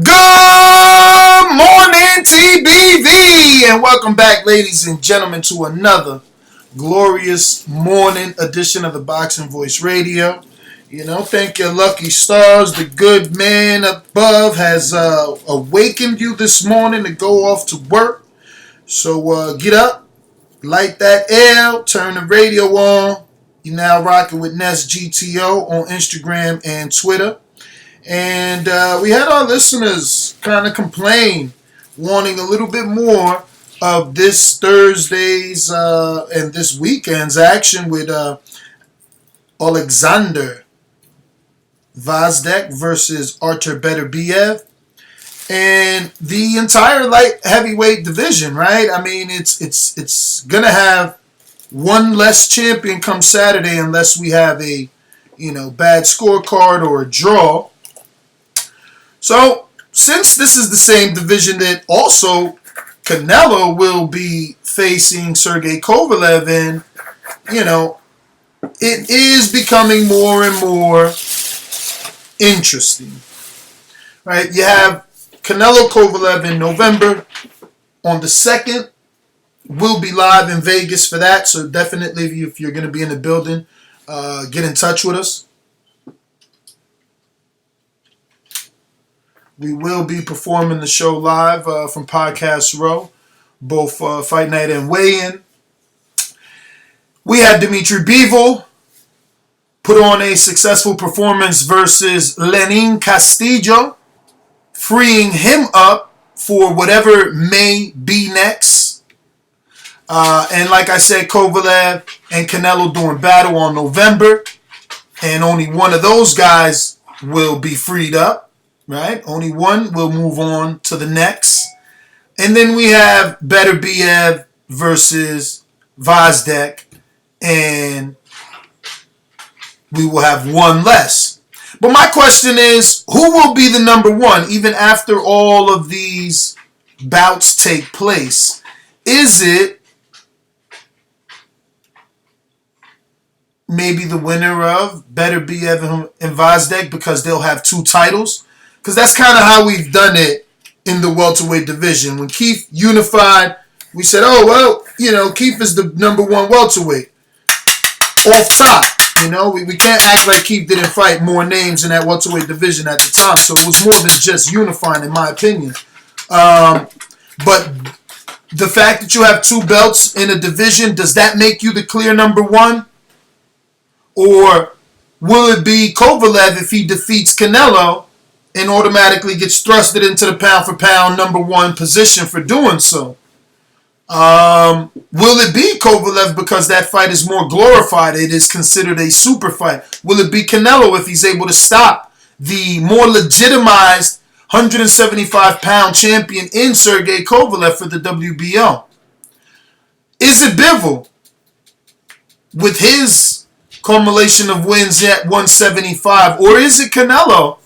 Good morning, TBV, and welcome back, ladies and gentlemen, to another glorious morning edition of the Boxing Voice Radio. Thank your lucky stars. The good man above has awakened you this morning to go off to work. So get up, light that L, turn the radio on. You're now rocking with Nest GTO on Instagram and Twitter. And we had our listeners kind of complain, wanting a little bit more of this Thursday's and this weekend's action with Oleksandr Gvozdyk versus Artur Beterbiev, and the entire light heavyweight division. Right? I mean, it's gonna have one less champion come Saturday unless we have a bad scorecard or a draw. So, since this is the same division that also Canelo will be facing Sergey Kovalev in, it is becoming more and more interesting. Right? You have Canelo Kovalev in November. On the 2nd, we'll be live in Vegas for that. So definitely, if you're going to be in the building, get in touch with us. We will be performing the show live from Podcast Row, both Fight Night and Weigh-In. We had Dmitry Bivol put on a successful performance versus Lenin Castillo, freeing him up for whatever may be next. And like I said, Kovalev and Canelo doing battle on November, and only one of those guys will be freed up. Right? Only one will move on to the next. And then we have Beterbiev versus Gvozdyk, and we will have one less. But my question is, who will be the number one even after all of these bouts take place? Is it maybe the winner of Beterbiev and Gvozdyk because they'll have two titles? Because that's kind of how we've done it in the welterweight division. When Keith unified, we said, Keith is the number one welterweight. Off top. We can't act like Keith didn't fight more names in that welterweight division at the time. So it was more than just unifying, in my opinion. But the fact that you have two belts in a division, does that make you the clear number one? Or will it be Kovalev if he defeats Canelo and automatically gets thrusted into the pound-for-pound number one position for doing so? Will it be Kovalev because that fight is more glorified? It is considered a super fight. Will it be Canelo if he's able to stop the more legitimized 175-pound champion in Sergey Kovalev for the WBO? Is it Bivol with his culmination of wins at 175? Or is it Canelo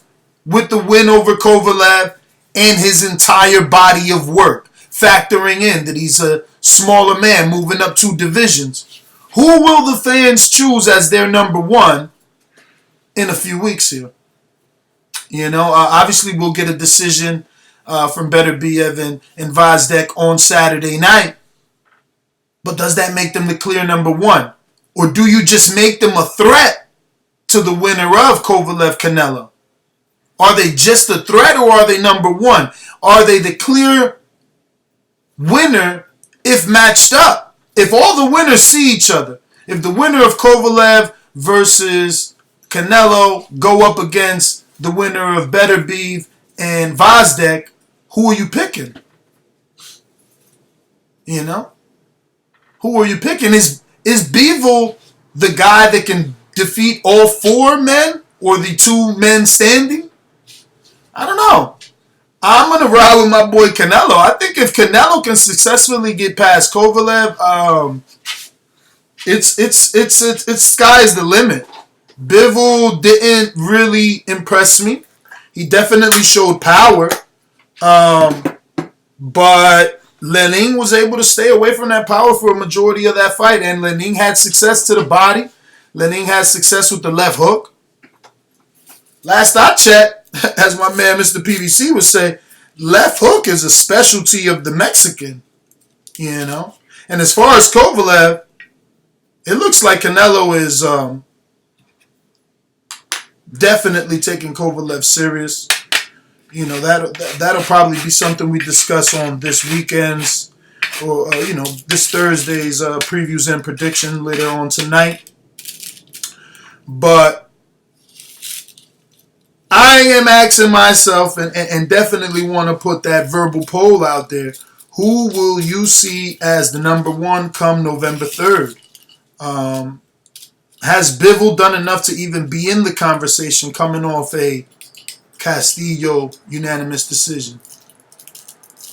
with the win over Kovalev and his entire body of work, factoring in that he's a smaller man moving up two divisions? Who will the fans choose as their number one in a few weeks here? Obviously we'll get a decision from Beterbiev and Gvozdyk on Saturday night. But does that make them the clear number one? Or do you just make them a threat to the winner of Kovalev-Canelo? Are they just a threat or are they number one? Are they the clear winner if matched up? If all the winners see each other, if the winner of Kovalev versus Canelo go up against the winner of Beterbiev and Gvozdyk, who are you picking? Who are you picking? Is Bivol the guy that can defeat all four men or the two men standing? I don't know. I'm going to ride with my boy Canelo. I think if Canelo can successfully get past Kovalev, it's sky's the limit. Bivol didn't really impress me. He definitely showed power. But Lenin was able to stay away from that power for a majority of that fight. And Lenin had success to the body. Lenin had success with the left hook. Last I checked, as my man Mr. PVC would say, left hook is a specialty of the Mexican, you know. And as far as Kovalev, it looks like Canelo is definitely taking Kovalev serious. You know, that'll probably be something we discuss on this weekend's or, this Thursday's previews and prediction later on tonight. But I am asking myself and definitely want to put that verbal poll out there. Who will you see as the number one come November 3rd? Has Bivol done enough to even be in the conversation coming off a Castillo unanimous decision?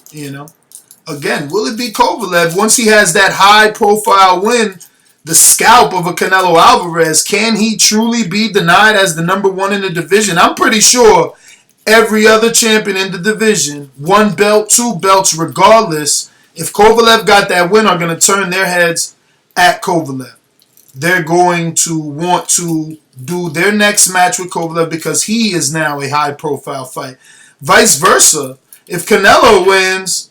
You know? Again, will it be Kovalev once he has that high-profile win, the scalp of a Canelo Alvarez? Can he truly be denied as the number one in the division? I'm pretty sure every other champion in the division, one belt, two belts, regardless, if Kovalev got that win, are going to turn their heads at Kovalev. They're going to want to do their next match with Kovalev because he is now a high-profile fight. Vice versa, if Canelo wins,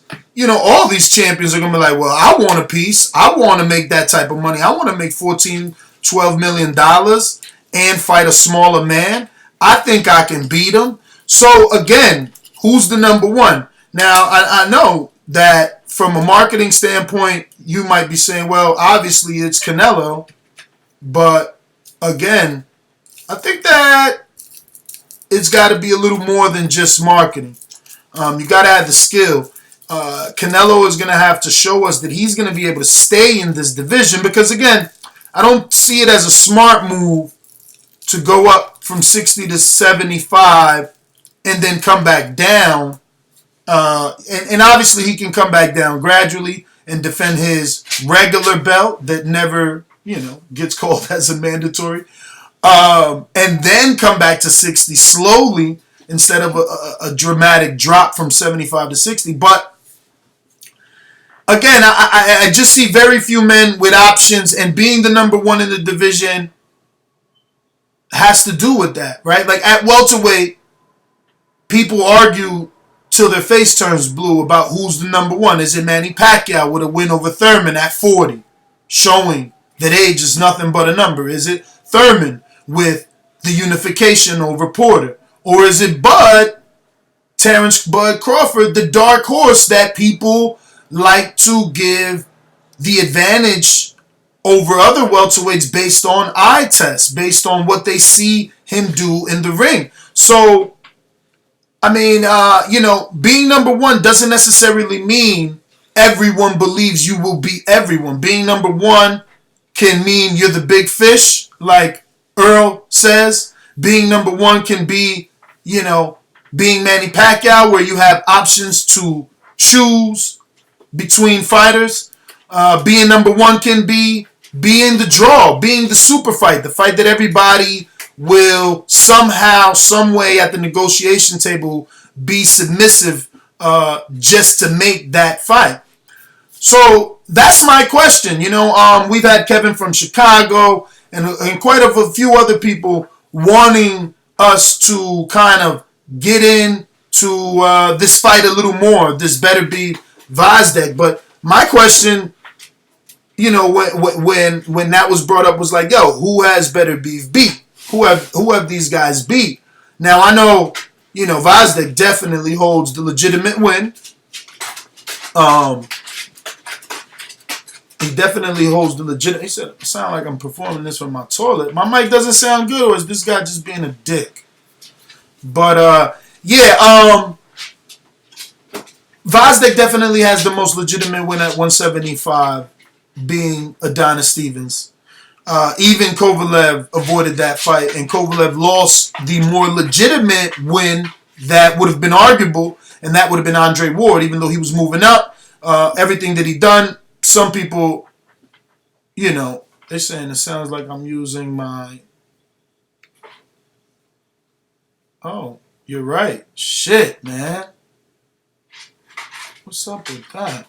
all these champions are going to be like, well, I want a piece. I want to make that type of money. I want to make $14, $12 million and fight a smaller man. I think I can beat him. So, again, who's the number one? Now, I know that from a marketing standpoint, you might be saying, well, obviously it's Canelo. But, again, I think that it's got to be a little more than just marketing. You got to have the skill. Canelo is going to have to show us that he's going to be able to stay in this division because, again, I don't see it as a smart move to go up from 60 to 75 and then come back down. And obviously he can come back down gradually and defend his regular belt that never, gets called as a mandatory. And then come back to 60 slowly instead of a dramatic drop from 75 to 60. But again, I just see very few men with options, and being the number one in the division has to do with that, right? Like at welterweight, people argue till their face turns blue about who's the number one. Is it Manny Pacquiao with a win over Thurman at 40, showing that age is nothing but a number? Is it Thurman with the unification over Porter? Or is it Terrence Bud Crawford, the dark horse that people like to give the advantage over other welterweights based on eye tests, based on what they see him do in the ring? So, I mean, being number one doesn't necessarily mean everyone believes you will beat everyone. Being number one can mean you're the big fish, like Earl says. Being number one can be, being Manny Pacquiao, where you have options to choose between fighters. Being number one can be being the draw, being the super fight, the fight that everybody will somehow, some way at the negotiation table be submissive just to make that fight. So that's my question. We've had Kevin from Chicago and quite a few other people wanting us to kind of get into this fight a little more, this Beterbiev Gvozdyk. But my question, when that was brought up was like, yo, who has Beterbiev beat? Who have these guys beat? Now I know, Gvozdyk definitely holds the legitimate win. He definitely holds the legitimate. He said, "It sound like I'm performing this from my toilet. My mic doesn't sound good, or is this guy just being a dick?" But Gvozdyk definitely has the most legitimate win at 175, being Adonis Stevens. Even Kovalev avoided that fight, and Kovalev lost the more legitimate win that would have been arguable, and that would have been Andre Ward, even though he was moving up. Everything that he done, some people, they're saying it sounds like I'm using my... Oh, you're right. Shit, man. What's up with that?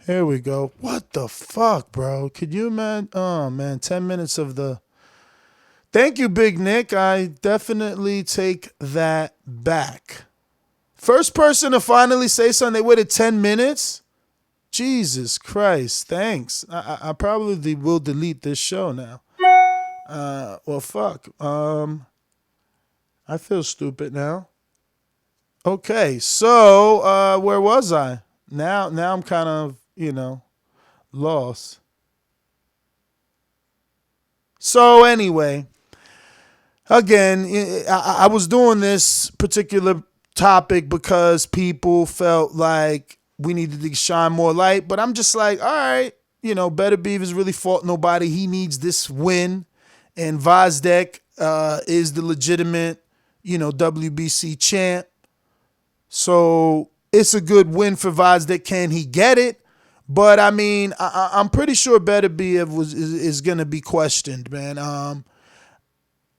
Here we go. What the fuck, bro? Could you, man? Oh, man, 10 minutes of the... Thank you, Big Nick. I definitely take that back. First person to finally say something. They waited 10 minutes? Jesus Christ. Thanks. I probably will delete this show now. Well, fuck. I feel stupid now. Okay, so where was I? Now I'm kind of, lost. So anyway, again, I was doing this particular topic because people felt like we needed to shine more light, but I'm just like, all right, Beterbiev has really fought nobody. He needs this win, and Gvozdyk is the legitimate, WBC champ. So it's a good win for Gvozdyk. Can he get it? But I mean, I'm pretty sure Beterbiev is going to be questioned, man.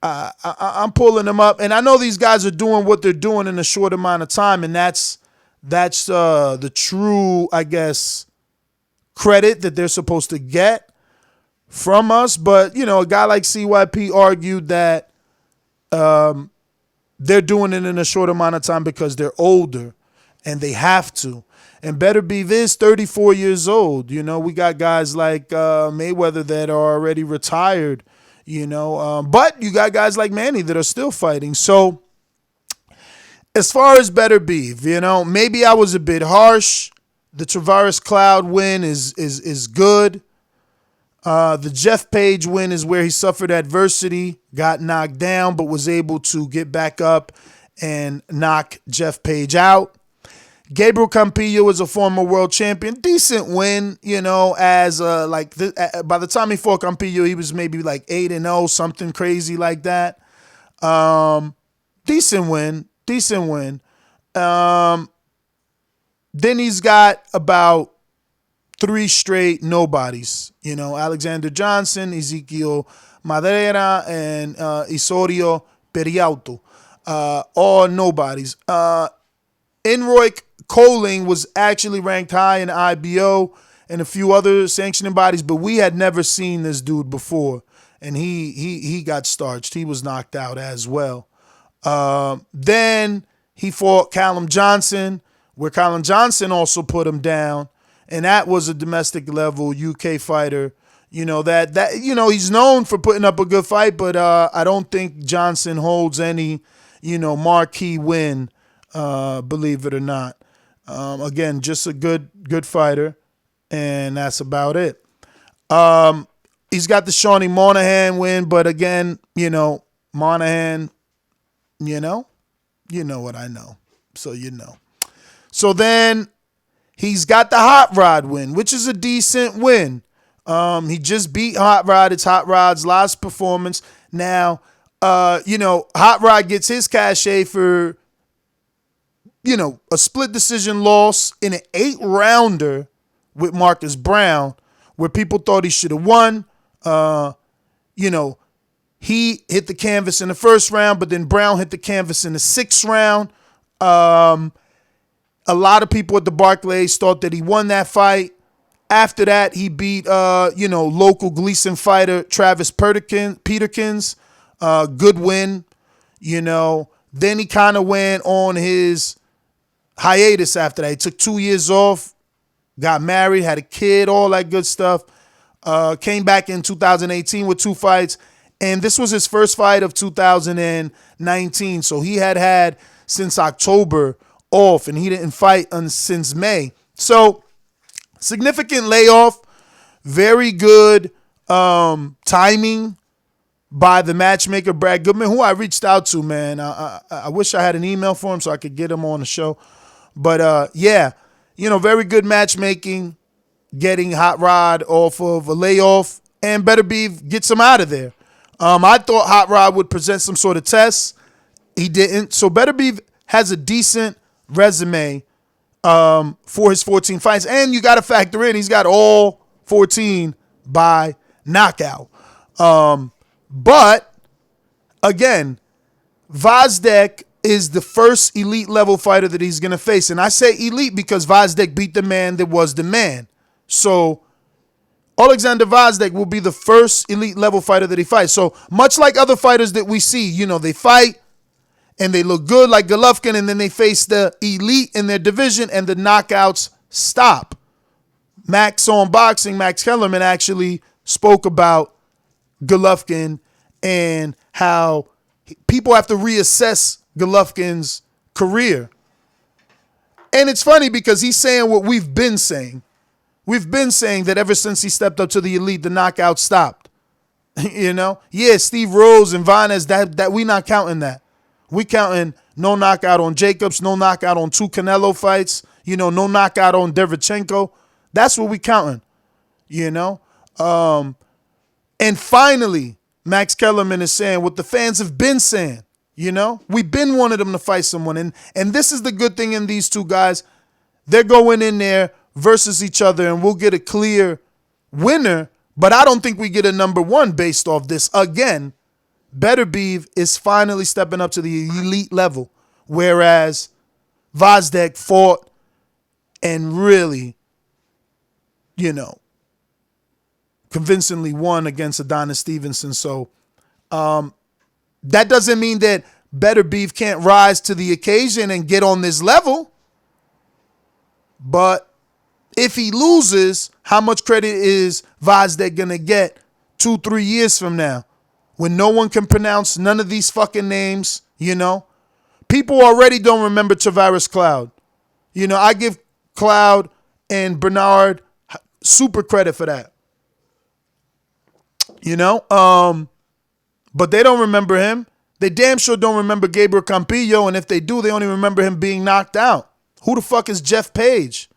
I'm pulling them up, and I know these guys are doing what they're doing in a short amount of time, and that's the true, I guess, credit that they're supposed to get from us. But a guy like CYP argued that they're doing it in a short amount of time because they're older and they have to. And Beterbiev is 34 years old. We got guys like Mayweather that are already retired, but you got guys like Manny that are still fighting. So as far as Beterbiev, maybe I was a bit harsh. The Travaris Cloud win is good. The Jeff Page win is where he suffered adversity, got knocked down, but was able to get back up and knock Jeff Page out. Gabriel Campillo is a former world champion. Decent win, as by the time he fought Campillo, he was maybe like 8-0, something crazy like that. Decent win. Then he's got about 3 straight nobodies. Alexander Johnson, Ezekiel Madera, and Isorio Periauto. All nobodies. Enroy Coling was actually ranked high in IBO and a few other sanctioning bodies, but we had never seen this dude before, and he got starched. He was knocked out as well. Then he fought Callum Johnson, where Callum Johnson also put him down, and that was a domestic level UK fighter. He's known for putting up a good fight, but I don't think Johnson holds any, marquee win, believe it or not. Again, just a good fighter, and that's about it. He's got the Shawnee Monahan win, but again, Monahan, you know what I know, so So then he's got the Hot Rod win, which is a decent win. He just beat Hot Rod. It's Hot Rod's last performance. Now, Hot Rod gets his cachet for, a split decision loss in an 8-rounder with Marcus Brown, where people thought he should have won. He hit the canvas in the first round, but then Brown hit the canvas in the 6th round. A lot of people at the Barclays thought that he won that fight. After that, he beat, local Gleason fighter Travis Peterkins. Good win. Then he kind of went on his hiatus after that. He took 2 years off, got married, had a kid, all that good stuff. Came back in 2018 with 2 fights. And this was his first fight of 2019. So he had since October off, and he didn't fight since May. So significant layoff, very good timing by the matchmaker, Brad Goodman, who I reached out to, man. I wish I had an email for him so I could get him on the show. But, very good matchmaking, getting Hot Rod off of a layoff, and Beterbiev gets him out of there. I thought Hot Rod would present some sort of test. He didn't. So Beterbiev has a decent resume for his 14 fights. And you got to factor in, he's got all 14 by knockout. But, again, Gvozdyk is the first elite level fighter that he's going to face. And I say elite because Gvozdyk beat the man that was the man. So Oleksandr Gvozdyk will be the first elite level fighter that he fights. So much like other fighters that we see, they fight and they look good like Golovkin, and then they face the elite in their division and the knockouts stop. Max on Boxing, Max Kellerman actually spoke about Golovkin and how people have to reassess Golovkin's career. And it's funny because he's saying what we've been saying. We've been saying that ever since he stepped up to the elite, the knockout stopped. Yeah, Steve Rose and Vanez, that we not counting that. We counting no knockout on Jacobs, no knockout on 2 Canelo fights, no knockout on Derevchenko. That's what we counting, And finally, Max Kellerman is saying what the fans have been saying. We've been wanting them to fight someone. And this is the good thing in these two guys. They're going in there versus each other, and we'll get a clear winner. But I don't think we get a number one based off this. Again, Beterbiev is finally stepping up to the elite level, whereas Gvozdyk fought and really, convincingly won against Adonis Stevenson. So that doesn't mean that Beterbiev can't rise to the occasion and get on this level. But if he loses, how much credit is Gvozdyk going to get 2-3 years from now when no one can pronounce none of these fucking names, People already don't remember Tavares Cloud. I give Cloud and Bernard super credit for that. But they don't remember him. They damn sure don't remember Gabriel Campillo, and if they do, they only remember him being knocked out. Who the fuck is Jeff Page?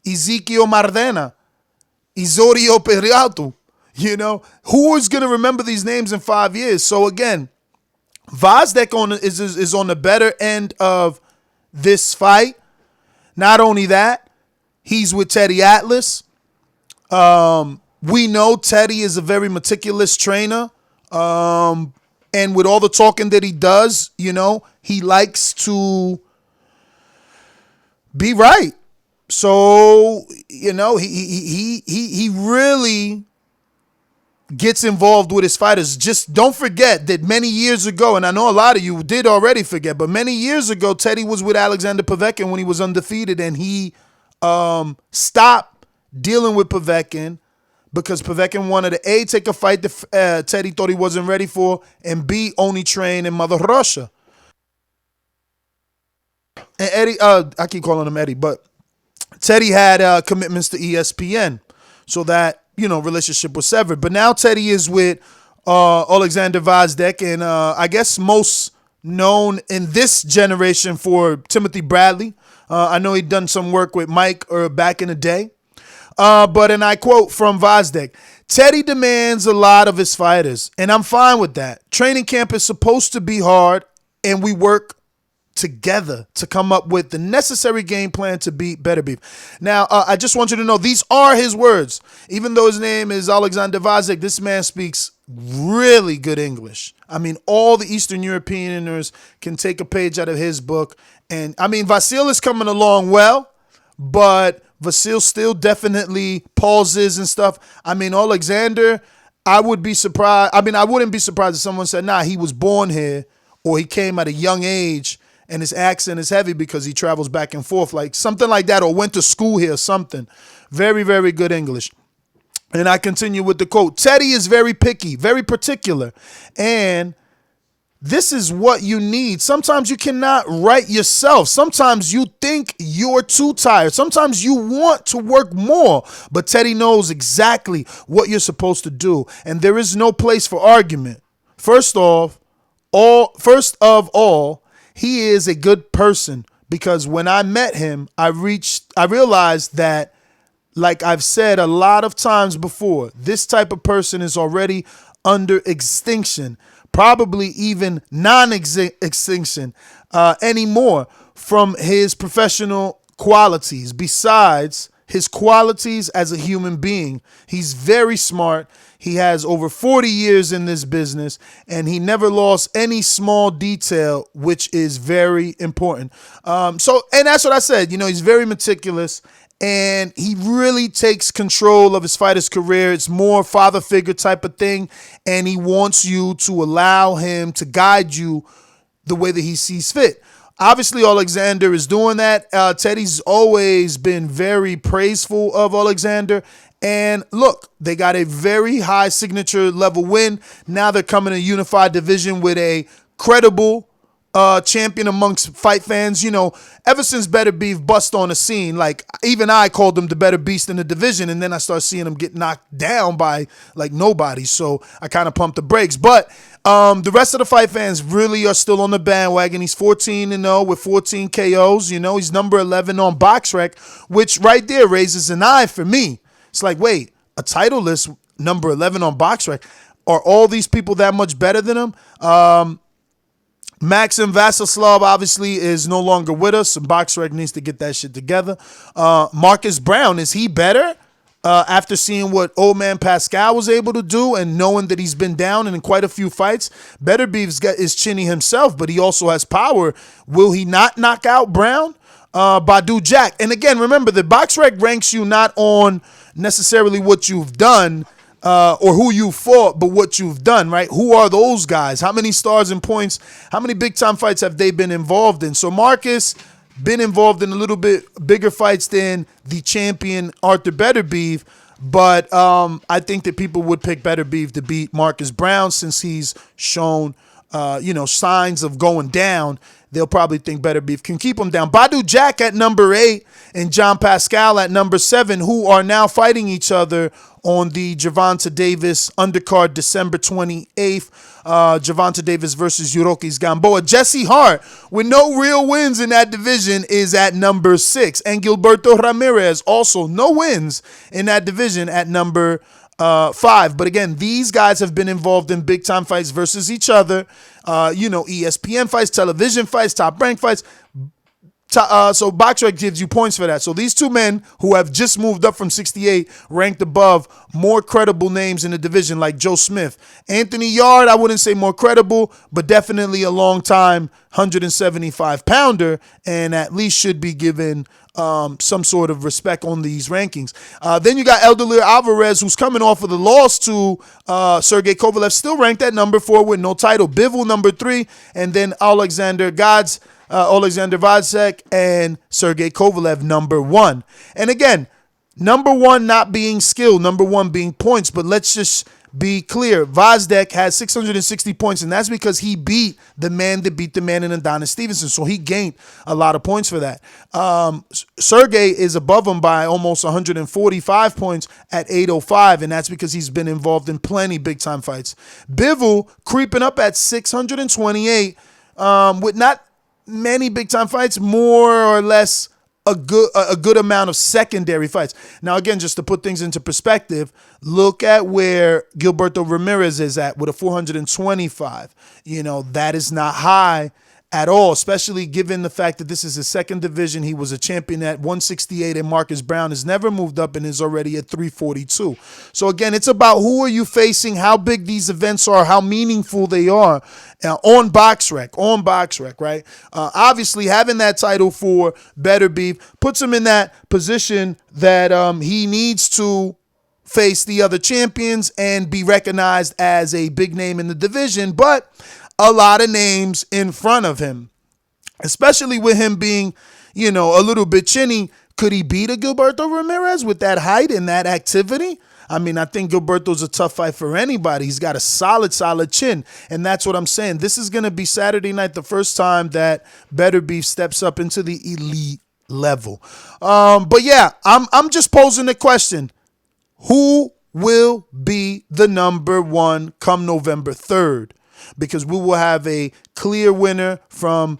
Ezequiel Mardena, Isorio Perialto, who is going to remember these names in 5 years? So again, Gvozdyk is on the better end of this fight. Not only that, he's with Teddy Atlas. We know Teddy is a very meticulous trainer. And with all the talking that he does, he likes to be right. So, he really gets involved with his fighters. Just don't forget that many years ago, and I know a lot of you did already forget, but many years ago, Teddy was with Alexander Povetkin when he was undefeated, and he stopped dealing with Povetkin because Povetkin wanted to A, take a fight that Teddy thought he wasn't ready for, and B, only train in Mother Russia. And Eddie, I keep calling him Eddie, but Teddy had commitments to ESPN, so that, relationship was severed. But now Teddy is with Oleksandr Gvozdyk, and I guess most known in this generation for Timothy Bradley. I know he'd done some work with Mike back in the day. And I quote from Gvozdyk, Teddy demands a lot of his fighters, and I'm fine with that. Training camp is supposed to be hard, and we work together to come up with the necessary game plan to beat Beterbiev. Now, I just want you to know, these are his words. Even though his name is Oleksandr Gvozdyk, this man speaks really good English. I mean, all the Eastern Europeaners can take a page out of his book. And, Vasil is coming along well, but Vasil still definitely pauses and stuff. Oleksandr, I would be surprised. I wouldn't be surprised if someone said, nah, he was born here or he came at a young age and his accent is heavy because he travels back and forth, like something like that, or went to school here or something. Very, very good English. And I continue with the quote. Teddy is very picky, very particular. And this is what you need. Sometimes you cannot write yourself. Sometimes you think you're too tired. Sometimes you want to work more. But Teddy knows exactly what you're supposed to do. And there is no place for argument. First of all, he is a good person, because when I met him, I realized that, like I've said a lot of times before, this type of person is already under extinction, probably even non-extinction anymore from his professional qualities. Besides his qualities as a human being, he's very smart. He has over 40 years in this business, and he never lost any small detail, which is very important. And that's what I said. He's very meticulous, and he really takes control of his fighter's career. It's more father figure type of thing, and he wants you to allow him to guide you the way that he sees fit. Obviously, Oleksandr is doing that. Teddy's always been very praiseful of Oleksandr. And look, they got a very high signature level win. Now they're coming to a unified division with a credible champion amongst fight fans. You know, ever since Beterbiev bust on the scene, like even I called him the better beast in the division, and then I start seeing him get knocked down by like nobody. So I kind of pumped the brakes. But the rest of the fight fans really are still on the bandwagon. He's 14-0 with 14 KOs. You know, he's number 11 on BoxRec, which right there raises an eye for me. It's like, wait, a title list number 11 on BoxRec. Are all these people that much better than him? Maxim Vasilov obviously is no longer with us. BoxRec needs to get that shit together. Marcus Brown, is he better? After seeing what old man Pascal was able to do and knowing that he's been down in quite a few fights, Beterbiev is chinny himself, but he also has power. Will he not knock out Brown? Badu Jack. And again, remember, the BoxRec ranks you not on necessarily what you've done or who you fought, but what you've done, right? Who are those guys? How many stars and points? How many big-time fights have they been involved in? So Marcus been involved in a little bit bigger fights than the champion Artur Beterbiev, but I think that people would pick Beterbiev to beat Marcus Brown since he's shown, signs of going down. They'll probably think Beterbiev can keep him down. Badu Jack at number 8 and John Pascal at number 7, who are now fighting each other on the Gervonta Davis undercard December 28th. Gervonta Davis versus Yurokis Gamboa. Jesse Hart, with no real wins in that division, is at number 6. And Gilberto Ramirez, also no wins in that division, at number 5. But again, these guys have been involved in big time fights versus each other. ESPN fights, television fights, top rank fights. So BoxRec gives you points for that. So these two men who have just moved up from 68, ranked above more credible names in the division like Joe Smith. Anthony Yard, I wouldn't say more credible, but definitely a long time 175-pounder, and at least should be given some sort of respect on these rankings. Then you got Eldelir Alvarez, who's coming off of the loss to Sergey Kovalev, still ranked at number 4 with no title. Bivol number 3, and then Oleksandr Gvozdyk and Sergey Kovalev number 1. And again, number 1 not being skill, number 1 being points, but let's just be clear. Gvozdyk has 660 points, and that's because he beat the man that beat the man in Adonis Stevenson, so he gained a lot of points for that. Sergey is above him by almost 145 points at 805, and that's because he's been involved in plenty big-time fights. Bivol creeping up at 628 with not many big-time fights, more or less a good amount of secondary fights. Now, again, just to put things into perspective, look at where Gilberto Ramirez is at with a 425. That is not high at all, especially given the fact that this is his second division. He was a champion at 168, and Marcus Brown has never moved up and is already at 342. So again, it's about who are you facing, how big these events are, how meaningful they are on BoxRec, right? Obviously, having that title for Beterbiev puts him in that position that he needs to face the other champions and be recognized as a big name in the division, but a lot of names in front of him, especially with him being, a little bit chinny. Could he beat a Gilberto Ramirez with that height and that activity? I mean, I think Gilberto's a tough fight for anybody. He's got a solid chin, and that's what I'm saying. This is going to be Saturday night, the first time that Beterbiev steps up into the elite level. But yeah, I'm just posing the question: who will be the number 1 come November 3rd? Because we will have a clear winner from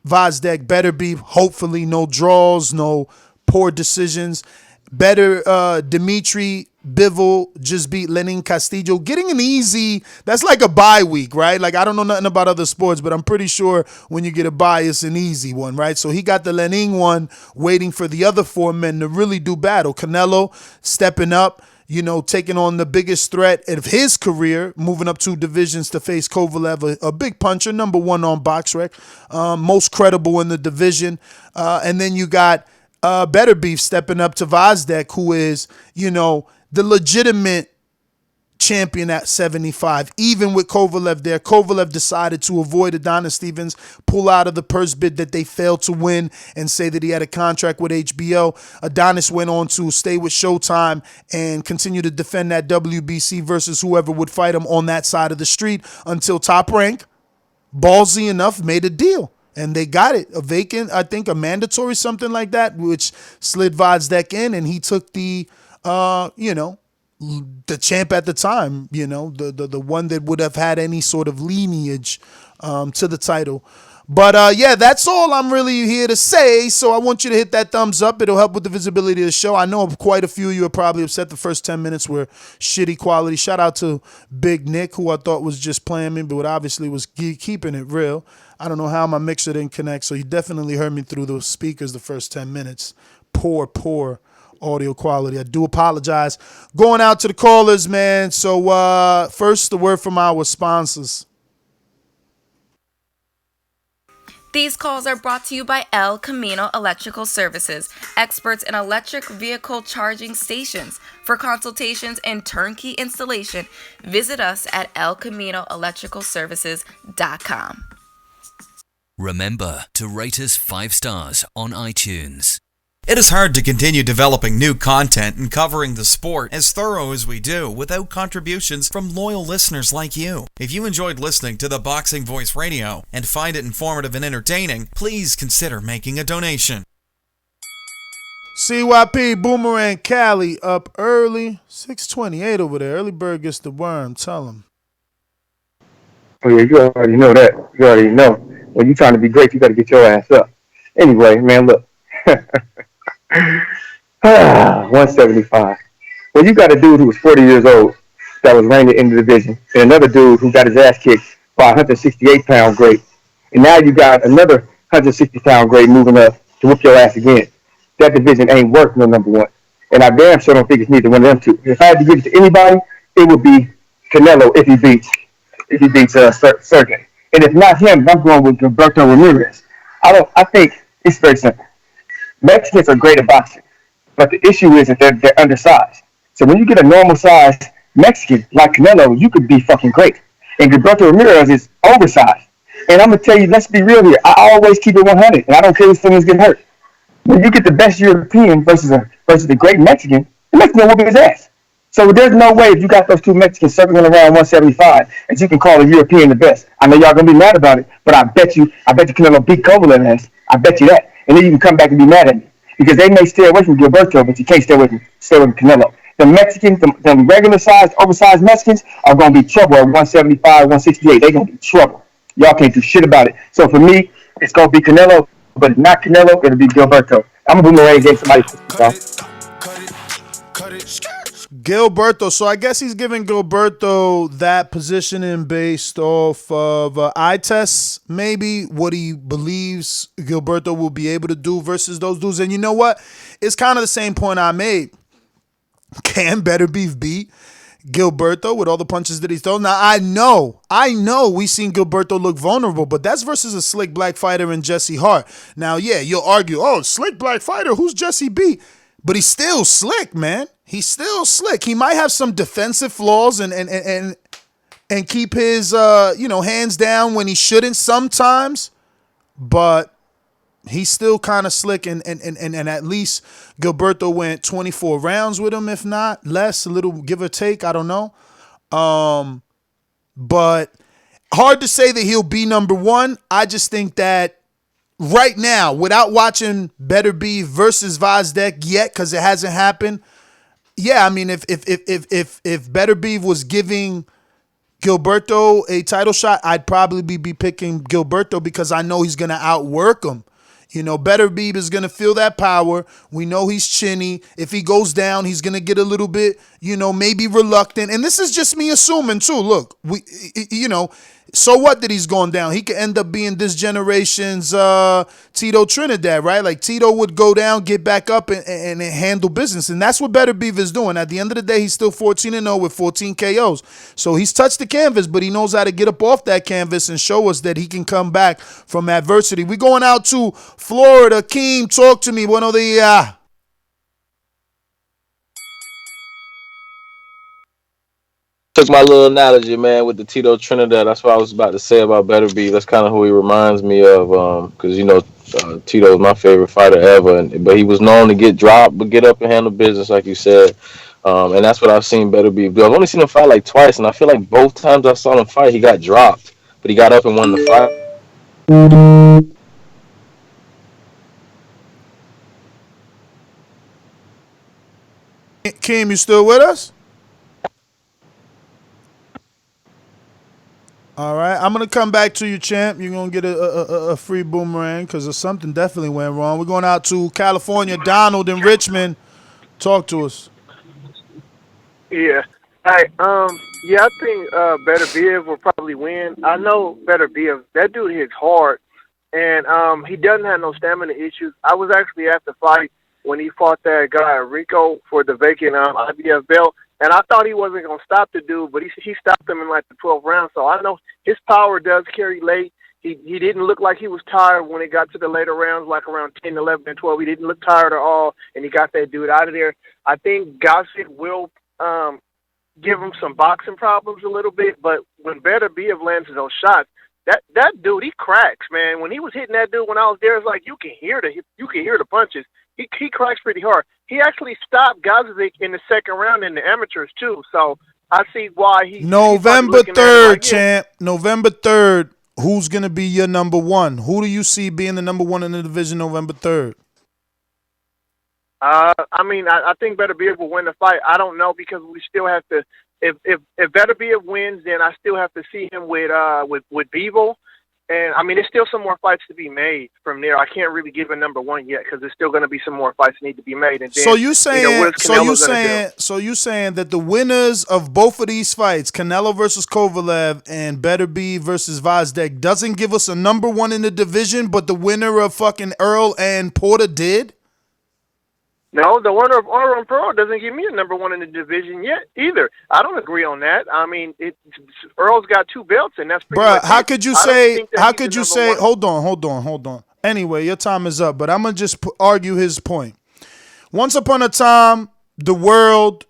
Gvozdyk, Beterbiev. Hopefully no draws, no poor decisions. Dmitry Bivol just beat Lenin Castillo, getting an easy, that's like a bye week, right? Like, I don't know nothing about other sports, but I'm pretty sure when you get a bye, it's an easy one, right? So he got the Lenin one, waiting for the other 4 men to really do battle. Canelo stepping up, taking on the biggest threat of his career, moving up 2 divisions to face Kovalev, a big puncher, number 1 on BoxRec, most credible in the division. And then you got Beterbiev stepping up to Gvozdyk, who is, the legitimate champion at 75. Even with Kovalev there, Kovalev decided to avoid Adonis Stevens, pull out of the purse bid that they failed to win, and say that he had a contract with HBO. Adonis went on to stay with Showtime and continue to defend that WBC versus whoever would fight him on that side of the street until Top Rank, ballsy enough, made a deal. And they got it. A vacant, I think a mandatory, something like that, which slid Gvozdyk in, and he took the, the champ at the time, the one that would have had any sort of lineage to the title. But that's all I'm really here to say. So I want you to hit that thumbs up. It'll help with the visibility of the show. I know quite a few of you are probably upset the first 10 minutes were shitty quality. Shout out to Big Nick, who I thought was just playing me, but obviously was keeping it real. I don't know how my mixer didn't connect, so you definitely heard me through those speakers the first 10 minutes. Poor audio quality. I do apologize. Going out to the callers, man. So first, the word from our sponsors. These calls are brought to you by El Camino Electrical Services, experts in electric vehicle charging stations. For consultations and turnkey installation, visit us at elcaminoelectricalservices.com. Remember to rate us 5 stars on iTunes. It is hard to continue developing new content and covering the sport as thorough as we do without contributions from loyal listeners like you. If you enjoyed listening to the Boxing Voice Radio and find it informative and entertaining, please consider making a donation. CYP Boomerang Cali up early. 6:28 over there. Early bird gets the worm. Tell him. Oh, yeah, you already know that. You already know. When you're trying to be great, you got to get your ass up. Anyway, man, look. 175. Well, you got a dude who was 40 years old that was reigning in the division, and another dude who got his ass kicked by a 168-pound great. And now you got another 160-pound great moving up to whoop your ass again. That division ain't worth no number one. And I damn sure don't think it's neither one of them two. If I had to give it to anybody, it would be Canelo if he beats Sergey. And if not him, I'm going with Gilberto Ramirez. I think it's very simple. Mexicans are great at boxing, but the issue is that they're undersized. So when you get a normal-sized Mexican like Canelo, you could be fucking great. And Gilberto Ramirez is oversized. And I'm going to tell you, let's be real here. I always keep it 100, and I don't care if someone's getting hurt. When you get the best European versus the great Mexican, the Mexican will whoop his ass. So there's no way if you got those two Mexicans circling around 175 that you can call a European the best. I know y'all going to be mad about it, but I bet you Canelo beat Kovalev ass. I bet you that. And then you can come back and be mad at me. Because they may stay away from Gilberto, but you can't stay away from Canelo. The Mexicans, the regular-sized, oversized Mexicans are going to be trouble at 175, 168. They're going to be trouble. Y'all can't do shit about it. So for me, it's going to be Canelo, but if not Canelo, it'll be Gilberto. I'm going to boomerang against somebody. Gilberto. So I guess he's giving Gilberto that positioning based off of eye tests, maybe what he believes Gilberto will be able to do versus those dudes. And you know what? It's kind of the same point I made. Can Beterbiev beat Gilberto with all the punches that he's thrown? Now, I know we've seen Gilberto look vulnerable, but that's versus a slick black fighter in Jesse Hart. Now, yeah, you'll argue, slick black fighter, who's Jesse beat? But he's still slick, man. He's still slick. He might have some defensive flaws and keep his hands down when he shouldn't sometimes, but he's still kind of slick and at least Gilberto went 24 rounds with him, if not less, a little give or take. I don't know. But hard to say that he'll be number one. I just think that right now, without watching Beterbiev versus Gvozdyk yet, because it hasn't happened. Yeah, I mean, if Beterbiev was giving Gilberto a title shot, I'd probably be picking Gilberto because I know he's going to outwork him. Beterbiev is going to feel that power. We know he's chinny. If he goes down, he's going to get a little bit, maybe reluctant. And this is just me assuming too. Look, So what that he's going down? He could end up being this generation's Tito Trinidad, right? Like Tito would go down, get back up, and handle business. And that's what Beterbiev is doing. At the end of the day, he's still 14-0 with 14 KOs. So he's touched the canvas, but he knows how to get up off that canvas and show us that he can come back from adversity. We're going out to Florida. Keem, talk to me. Buenos dias. Took my little analogy, man, with the Tito Trinidad. That's what I was about to say about Beterbiev. That's kind of who he reminds me of, because Tito is my favorite fighter ever, but he was known to get dropped, but get up and handle business, like you said. And that's what I've seen Beterbiev do. I've only seen him fight like twice, and I feel like both times I saw him fight, he got dropped, but he got up and won the fight. Keem, you still with us? All right, I'm going to come back to you, champ. You're going to get a free boomerang because something definitely went wrong. We're going out to California. Donald in Richmond. Talk to us. Yeah. I think Beterbiev will probably win. I know Beterbiev. That dude hits hard, and he doesn't have no stamina issues. I was actually at the fight when he fought that guy Rico for the vacant IBF belt. And I thought he wasn't going to stop the dude, but he stopped him in like the 12th round. So I know his power does carry late. He didn't look like he was tired when it got to the later rounds, like around 10, 11, and 12. He didn't look tired at all, and he got that dude out of there. I think Gvozdyk will give him some boxing problems a little bit, but when Beterbiev lands those shots, that dude, he cracks, man. When he was hitting that dude when I was there, it's like you can hear the punches. He cracks pretty hard. He actually stopped Gvozdyk in the second round in the amateurs too. So I see why he. November 3rd, champ. November 3rd. Who's gonna be your number one? Who do you see being the number one in the division November 3rd? I think Beterbiev will win the fight. I don't know because we still have to. If Beterbiev wins, then I still have to see him with Bivol. And, there's still some more fights to be made from there. I can't really give a number one yet because there's still going to be some more fights need to be made. And then, so you saying that the winners of both of these fights, Canelo versus Kovalev and Beterbiev versus Gvozdyk, doesn't give us a number one in the division, but the winner of fucking Earl and Porter did? No, the winner of Artur and Pearl doesn't give me a number one in the division yet either. I don't agree on that. Earl's got 2 belts, and that's pretty much how could you say? Hold on. Anyway, your time is up, but I'm gonna just argue his point. Once upon a time, the world,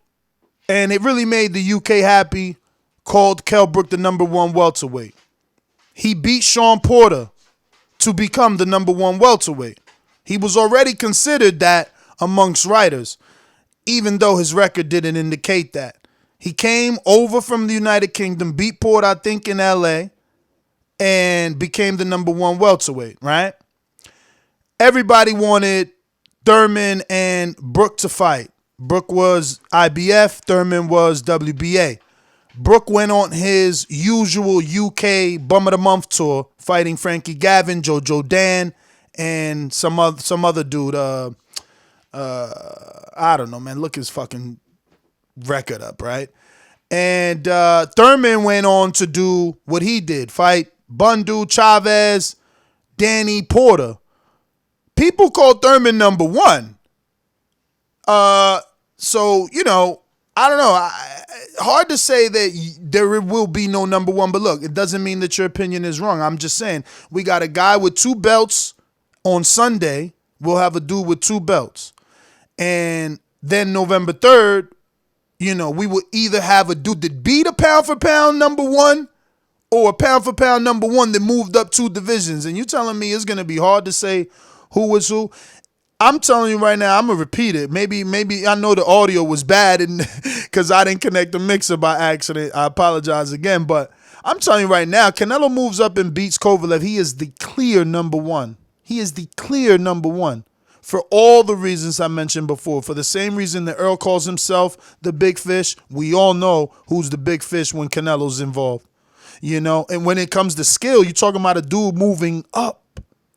and it really made the UK happy, called Kell Brook the number one welterweight. He beat Sean Porter to become the number one welterweight. He was already considered that amongst writers, even though his record didn't indicate that. He came over from the United Kingdom, beat Porter, I think, in LA, and became the number one welterweight, right? Everybody wanted Thurman and Brook to fight. Brook was IBF, Thurman was WBA. Brook went on his usual UK Bum of the Month tour, fighting Frankie Gavin, Jojo Dan, and some other dude, I don't know, man. Look his fucking record up, right? And Thurman went on to do what he did, fight Bundu, Chavez, Danny, Porter. People call Thurman number one. So, I don't know. Hard to say that there will be no number one, but look, it doesn't mean that your opinion is wrong. I'm just saying we got a guy with 2 belts on Sunday. We'll have a dude with 2 belts. And then November 3rd, we will either have a dude that beat a pound-for-pound number one or a pound-for-pound number one that moved up 2 divisions. And you telling me it's going to be hard to say who is who? I'm telling you right now, I'm going to repeat it. Maybe I know the audio was bad because I didn't connect the mixer by accident. I apologize again. But I'm telling you right now, Canelo moves up and beats Kovalev. He is the clear number one. He is the clear number one. For all the reasons I mentioned before. For the same reason that Earl calls himself the big fish, we all know who's the big fish when Canelo's involved. And when it comes to skill, you're talking about a dude moving up.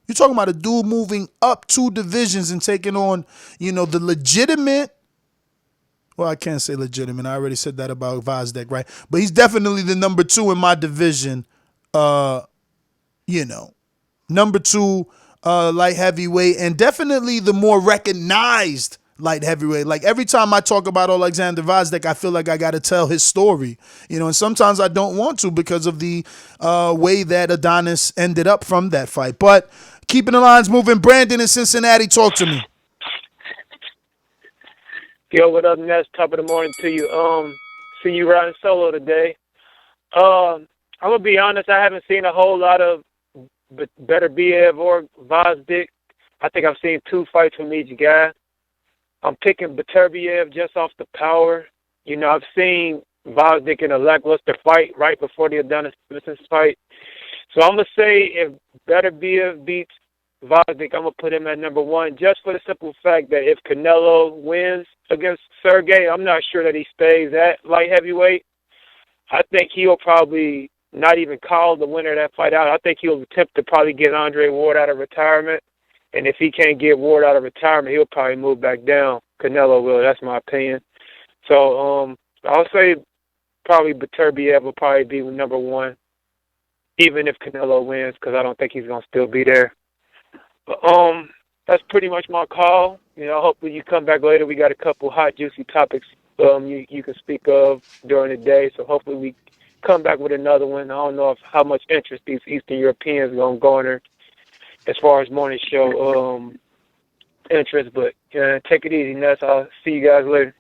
You're talking about a dude moving up 2 divisions and taking on, the legitimate. Well, I can't say legitimate. I already said that about Gvozdyk, right? But he's definitely the number 2 in my division you know, number 2 light heavyweight, and definitely the more recognized light heavyweight. Like every time I talk about Oleksandr Gvozdyk, I feel like I got to tell his story, and sometimes I don't want to because of the way that Adonis ended up from that fight. But keeping the lines moving, Brandon in Cincinnati, talk to me. Yo, what up, Ness? Top of the morning to you. See you riding solo today. I'm gonna be honest. I haven't seen a whole lot of Beterbiev or Gvozdyk. I think I've seen 2 fights from each guy. I'm picking Beterbiev just off the power. I've seen Gvozdyk in a lackluster fight right before the Adonis fight. So I'm gonna say if Beterbiev beats Gvozdyk, I'm gonna put him at number 1, just for the simple fact that if Canelo wins against Sergey, I'm not sure that he stays at light heavyweight. I think he'll probably not even call the winner of that fight out. I think he'll attempt to probably get Andre Ward out of retirement. And if he can't get Ward out of retirement, he'll probably move back down. Canelo will. That's my opinion. So I'll say probably Beterbiev will probably be number 1, even if Canelo wins, because I don't think he's going to still be there. But that's pretty much my call. Hopefully you come back later. We got a couple hot, juicy topics you can speak of during the day. So hopefully we come back with another one. I don't know how much interest these Eastern Europeans are going to garner as far as morning show interest. But take it easy, Ness. I'll see you guys later.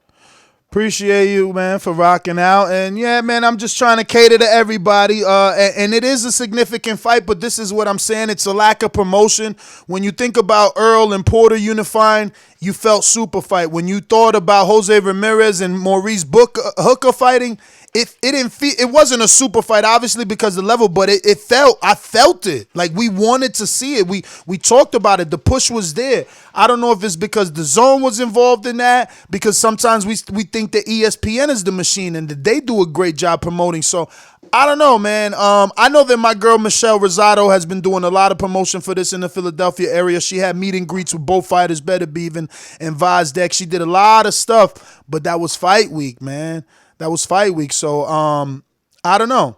Appreciate you, man, for rocking out. And yeah, man, I'm just trying to cater to everybody. And it is a significant fight, but this is what I'm saying. It's a lack of promotion. When you think about Earl and Porter unifying, you felt super fight. When you thought about Jose Ramirez and Maurice Hooker fighting, it wasn't a super fight, obviously, because of the level, but I felt it. Like we wanted to see it. We talked about it. The push was there. I don't know if it's because the zone was involved in that, because sometimes we think that ESPN is the machine and that they do a great job promoting. So I don't know, man. I know that my girl Michelle Rosado has been doing a lot of promotion for this in the Philadelphia area. She had meet and greets with both fighters, Beterbiev and Gvozdyk. She did a lot of stuff, but that was fight week, man. That was fight week. So I don't know.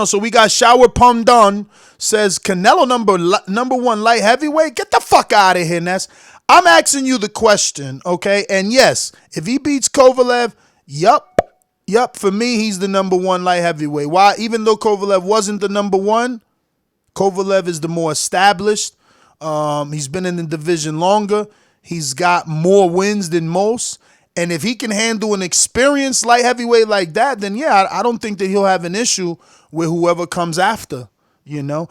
So we got Shower Pum Done says Canelo number 1 light heavyweight. Get the fuck out of here, Ness. I'm asking you the question, okay? And yes, if he beats Kovalev, yup. For me, he's the number 1 light heavyweight. Why? Even though Kovalev wasn't the number 1, Kovalev is the more established. He's been in the division longer. He's got more wins than most. And if he can handle an experienced light heavyweight like that, then yeah, I don't think that he'll have an issue with whoever comes after, Yeah,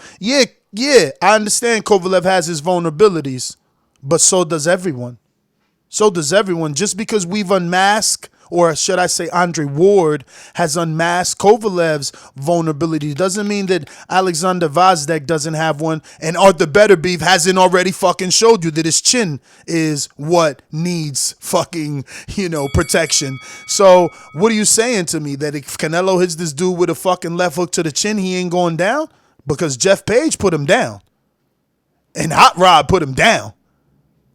I understand Kovalev has his vulnerabilities, but so does everyone. Just because we've unmasked, or should I say Andre Ward has unmasked Kovalev's vulnerability, doesn't mean that Oleksandr Gvozdyk doesn't have one, and Artur Beterbiev hasn't already fucking showed you that his chin is what needs fucking, protection. So what are you saying to me? That if Canelo hits this dude with a fucking left hook to the chin, he ain't going down? Because Jeff Page put him down. And Hot Rod put him down.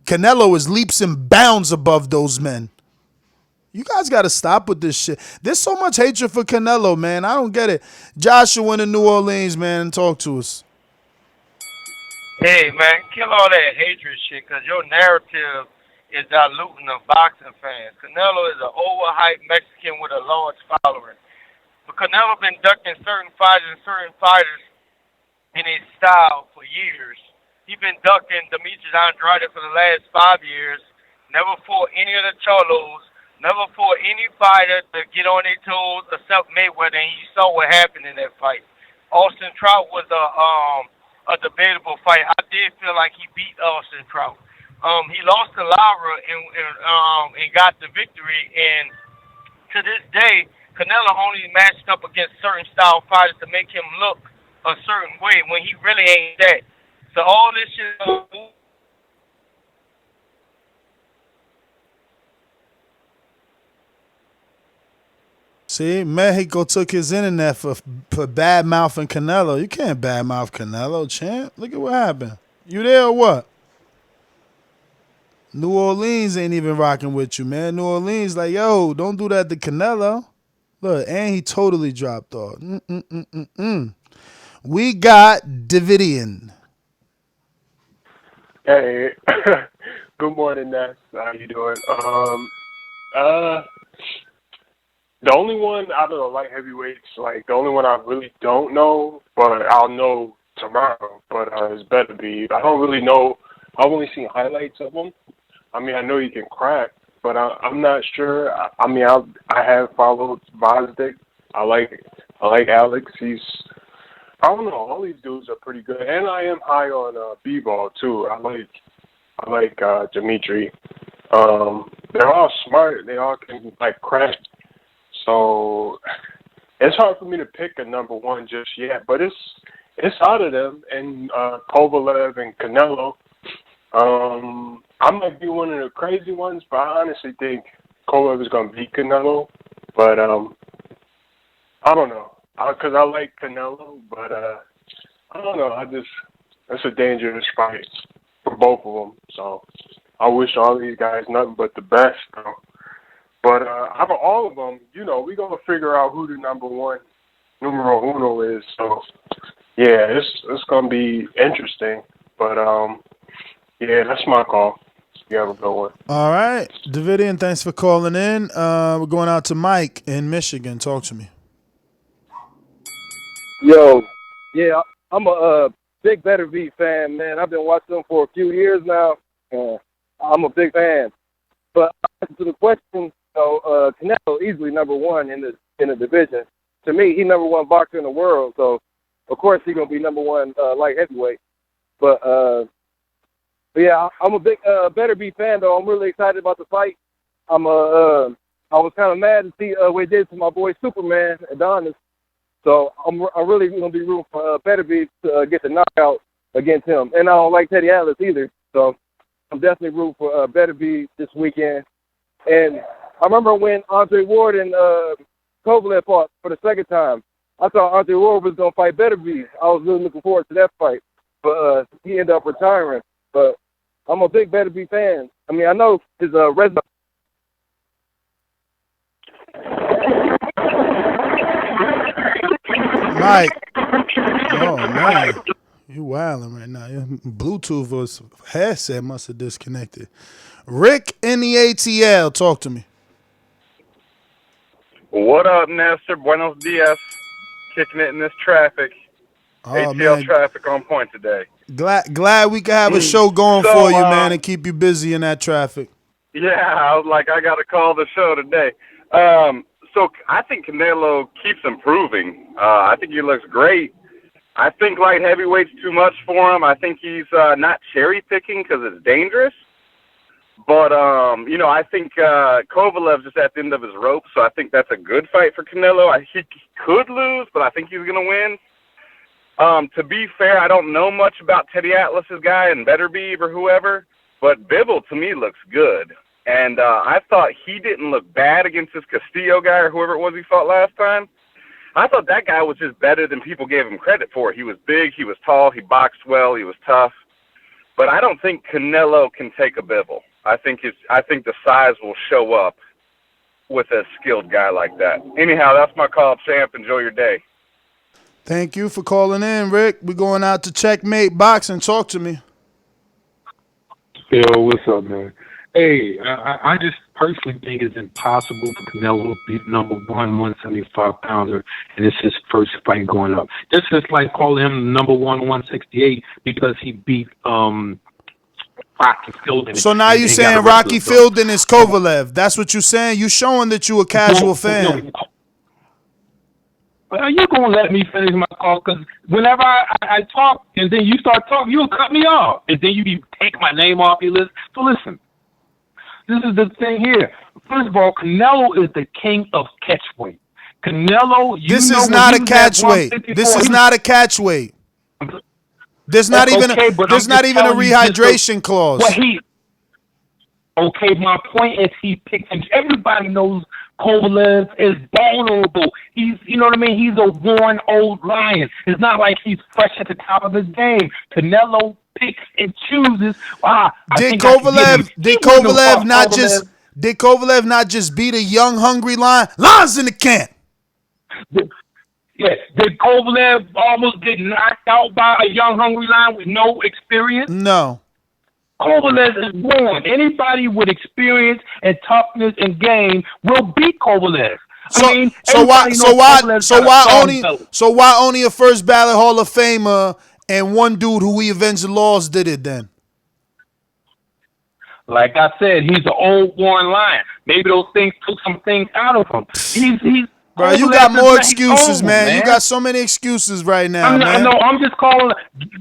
Canelo is leaps and bounds above those men. You guys got to stop with this shit. There's so much hatred for Canelo, man. I don't get it. Joshua in New Orleans, man, talk to us. Hey, man, kill all that hatred shit, because your narrative is diluting the boxing fans. Canelo is an overhyped Mexican with a large following. But Canelo been ducking certain fighters in his style for years. He's been ducking Dmitry Andrade for the last 5 years, never fought any of the Cholos, never fought any fighter to get on their toes except Mayweather, and you saw what happened in that fight. Austin Trout was a debatable fight. I did feel like he beat Austin Trout. He lost to Lara and got the victory, and to this day, Canelo only matched up against certain style fighters to make him look a certain way when he really ain't that. So all this shit. See, Mexico took his internet for bad mouthing Canelo. You can't bad mouth Canelo, champ. Look at what happened. You there or what? New Orleans ain't even rocking with you, man. New Orleans like, yo, don't do that to Canelo. Look, and he totally dropped off. We got Davidian. Hey, good morning, Ness. How you doing? The only one out of the light heavyweights, like the only one I really don't know, but I'll know tomorrow. But is Beterbiev. I don't really know. I've only seen highlights of him. I mean, I know he can crack, but I'm not sure. I mean, I have followed Gvozdyk. I like Alex. I don't know. All these dudes are pretty good, and I am high on Bivol too. I like Dmitry. They're all smart. They all can like crack. So it's hard for me to pick a number one just yet, but it's out of them and Kovalev and Canelo. I might be one of the crazy ones, but I honestly think Kovalev is going to beat Canelo. But I don't know, because I like Canelo, but I don't know. It's a dangerous fight for both of them. So I wish all these guys nothing but the best, though. But out of all of them, we're going to figure out who the numero uno is. So, yeah, it's going to be interesting. But, yeah, that's my call. You have a good one. All right. Davidian, thanks for calling in. We're going out to Mike in Michigan. Talk to me. Yo, yeah, I'm a big Beterbiev fan, man. I've been watching him for a few years now. I'm a big fan. But to the question, Canelo easily number one in the division. To me, he's number one boxer in the world. So, of course, he's gonna be number one light heavyweight. But yeah, I'm a big Beterbiev fan though. I'm really excited about the fight. I was kind of mad to see what he did to my boy Superman Adonis. So I'm really gonna be rooting for Beterbiev to get the knockout against him. And I don't like Teddy Atlas either. So I'm definitely rooting for Beterbiev this weekend. And I remember when Andre Ward and Kovalev fought for the second time. I thought Andre Ward was going to fight Beterbiev. I was really looking forward to that fight. But he ended up retiring. But I'm a big Beterbiev fan. I mean, I know his resume. Mike. Oh, man. You wilding right now. Your Bluetooth was headset must have disconnected. Rick in the ATL, talk to me. What up, Nestor? Buenos dias. Kicking it in this traffic. ATL man. Traffic on point today. Glad we can have a show going for you, man, and keep you busy in that traffic. Yeah, I was like, I got to call the show today. So I think Canelo keeps improving. I think he looks great. I think light heavyweight's too much for him. I think he's not cherry picking because it's dangerous. But, I think Kovalev's just at the end of his rope, so I think that's a good fight for Canelo. He could lose, but I think he's going to win. To be fair, I don't know much about Teddy Atlas's guy and Beterbiev or whoever, but Bivol to me looks good. And I thought he didn't look bad against this Castillo guy or whoever it was he fought last time. I thought that guy was just better than people gave him credit for. He was big, he was tall, he boxed well, he was tough. But I don't think Canelo can take a Bivol. I think the size will show up with a skilled guy like that. Anyhow, that's my call, champ. Enjoy your day. Thank you for calling in, Rick. We're going out to Checkmate Boxing. Talk to me. Yo, what's up, man? Hey, I just personally think it's impossible for Canelo to beat number one 175-pounder, and it's his first fight going up. This is like calling him number one 168 because he beat Rocky Fielding. So now you're saying Rocky Fielding is Kovalev. That's what you're saying? You're showing that you're a casual fan. Are you going to let me finish my call? Because whenever I talk and then you start talking, you'll cut me off. And then you take my name off your list. So listen, this is the thing here. First of all, Canelo is the king of catchweight. Canelo, this is not a catchweight. This is not a catchweight. There's not even a rehydration clause. Okay, my point is he picked him. Everybody knows Kovalev is vulnerable. He's, you know what I mean? He's a worn old lion. It's not like he's fresh at the top of his game. Canelo picks and chooses. Did Kovalev not just beat a young, hungry lion? Lions in the camp. Yeah, did Kovalev almost get knocked out by a young, hungry lion with no experience? No. Kovalev is born. Anybody with experience and toughness and game will beat Kovalev. So why only a first ballot Hall of Famer and one dude who we eventually lost did it then? Like I said, he's an old worn lion. Maybe those things took some things out of him. He's Bro, you got more excuses, man. You got so many excuses right now, man. No, I'm just calling.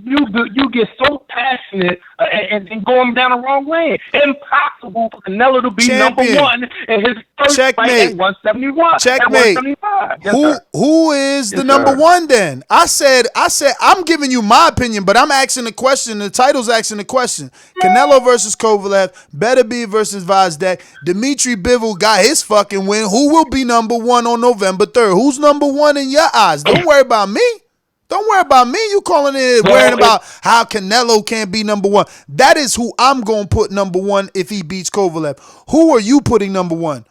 You get so passionate and going down the wrong lane. Impossible for Canelo to be number one in his first fight at 171. Checkmate. At 175. Yes, who is the number one then? I said I'm giving you my opinion, but I'm asking the question. The title's asking the question. Canelo versus Kovalev, Beterbiev versus Gvozdyk. Dmitry Bivol got his fucking win. Who will be number one on November 3rd? Who's number one in your eyes? Don't worry about me. Don't worry about me. You calling it worrying about how Canelo can't be number one. That is who I'm going to put number one if he beats Kovalev. Who are you putting number one?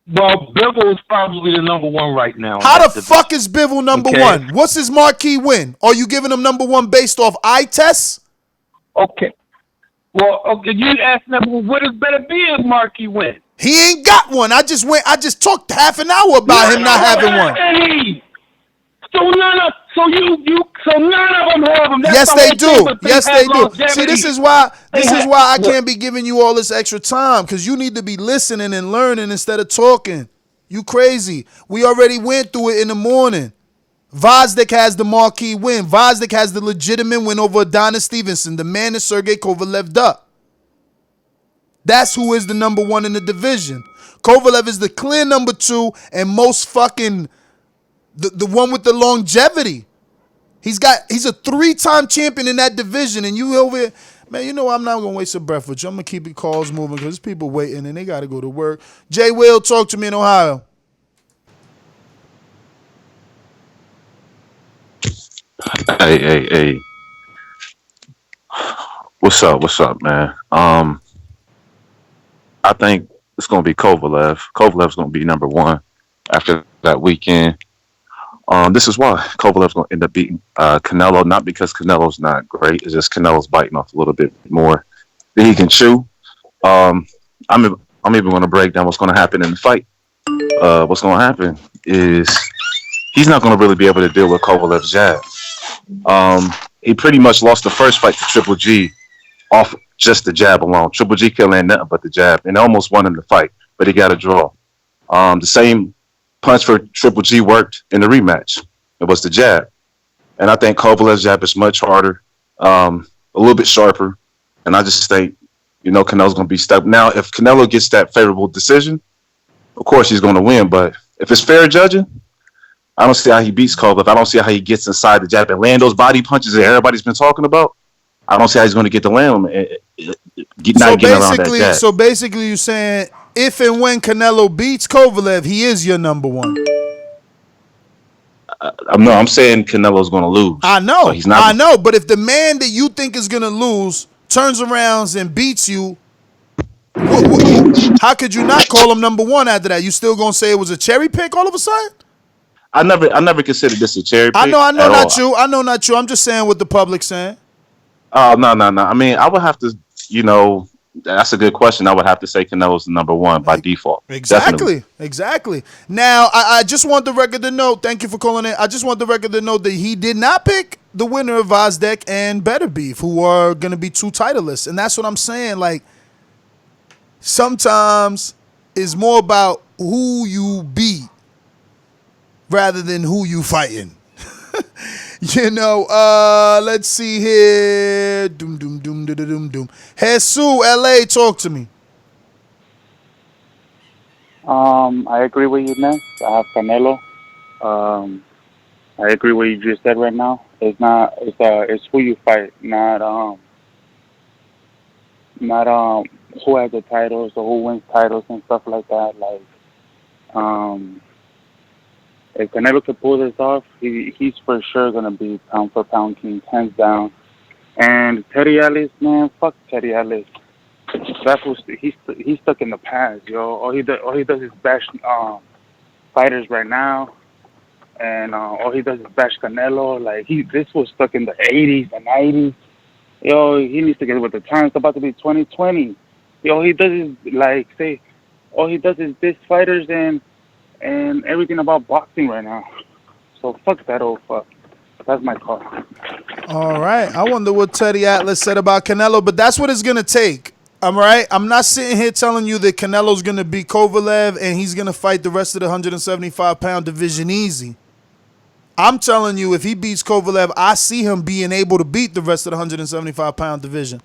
Well, Bivol is probably the number one right now. How the fuck is Bivol number one? What's his marquee win? Are you giving him number one based off eye tests? Okay. Well, you asked them, what is Beterbiev's marquee win? He ain't got one. I just talked half an hour about him not having one. So none of them have them. Yes, they do. Yes, they do. See, this is why I can't be giving you all this extra time, because you need to be listening and learning instead of talking. You crazy. We already went through it in the morning. Gvozdyk has the marquee win. Gvozdyk has the legitimate win over Adonis Stevenson, the man that Sergey Kovalev ducked. That's who is the number one in the division. Kovalev is the clear number two and most fucking the one with the longevity. He's a 3-time champion in that division, and you over here, man. You know I'm not gonna waste a breath with you. I'm gonna keep the calls moving because there's people waiting and they gotta go to work. Jay Will, talk to me in Ohio. Hey. What's up, man? I think it's going to be Kovalev. Kovalev's going to be number one after that weekend. This is why Kovalev's going to end up beating Canelo, not because Canelo's not great. It's just Canelo's biting off a little bit more than he can chew. I'm even going to break down what's going to happen in the fight. What's going to happen is he's not going to really be able to deal with Kovalev's jab. He pretty much lost the first fight to Triple G off just the jab alone. Triple G couldn't land nothing but the jab, and almost won in the fight, but he got a draw. The same punch for Triple G worked in the rematch. It was the jab. And I think Kovalev's jab is much harder, a little bit sharper, and I just think, Canelo's going to be stuck. Now, if Canelo gets that favorable decision, of course he's going to win, but if it's fair judging, I don't see how he beats Kovalev. I don't see how he gets inside the jab and land those body punches that everybody's been talking about. I don't see how he's going to get the land not getting around that jab. So basically you're saying if and when Canelo beats Kovalev, he is your number one. I'm saying Canelo's going to lose. I know. He's not. I know, but if the man that you think is going to lose turns around and beats you, how could you not call him number one after that? You still going to say it was a cherry pick all of a sudden? I never considered this a cherry pick. I know not you. I know not you. I'm just saying what the public's saying. Oh, no. I mean, I would have to, that's a good question. I would have to say Canelo's the number one by default. Exactly. Now, I just want the record to note, thank you for calling in. I just want the record to note that he did not pick the winner of Gvozdyk and Beterbiev, who are going to be two titleists. And that's what I'm saying. Like, sometimes it's more about who you beat rather than who you fighting. Let's see here. Doom. Jesus, LA, talk to me. I agree with you, man. I have Canelo. I agree with what you just said right now. It's who you fight, not who has the titles or who wins titles and stuff like that. If Canelo could pull this off, he's for sure going to be pound for pound king, hands down. And Teddy Ellis, man, fuck Teddy Ellis. He's stuck in the past, yo. All he does is bash fighters right now, and all he does is bash Canelo. Like this was stuck in the 80s and 90s. Yo, he needs to get with the times. It's about to be 2020. Yo, he does is all he does is diss fighters and everything about boxing right now. So fuck that old fuck. That's my call. All right. I wonder what Teddy Atlas said about Canelo, but that's what it's going to take. I'm right. I'm not sitting here telling you that Canelo's going to beat Kovalev and he's going to fight the rest of the 175-pound division easy. I'm telling you, if he beats Kovalev, I see him being able to beat the rest of the 175-pound division.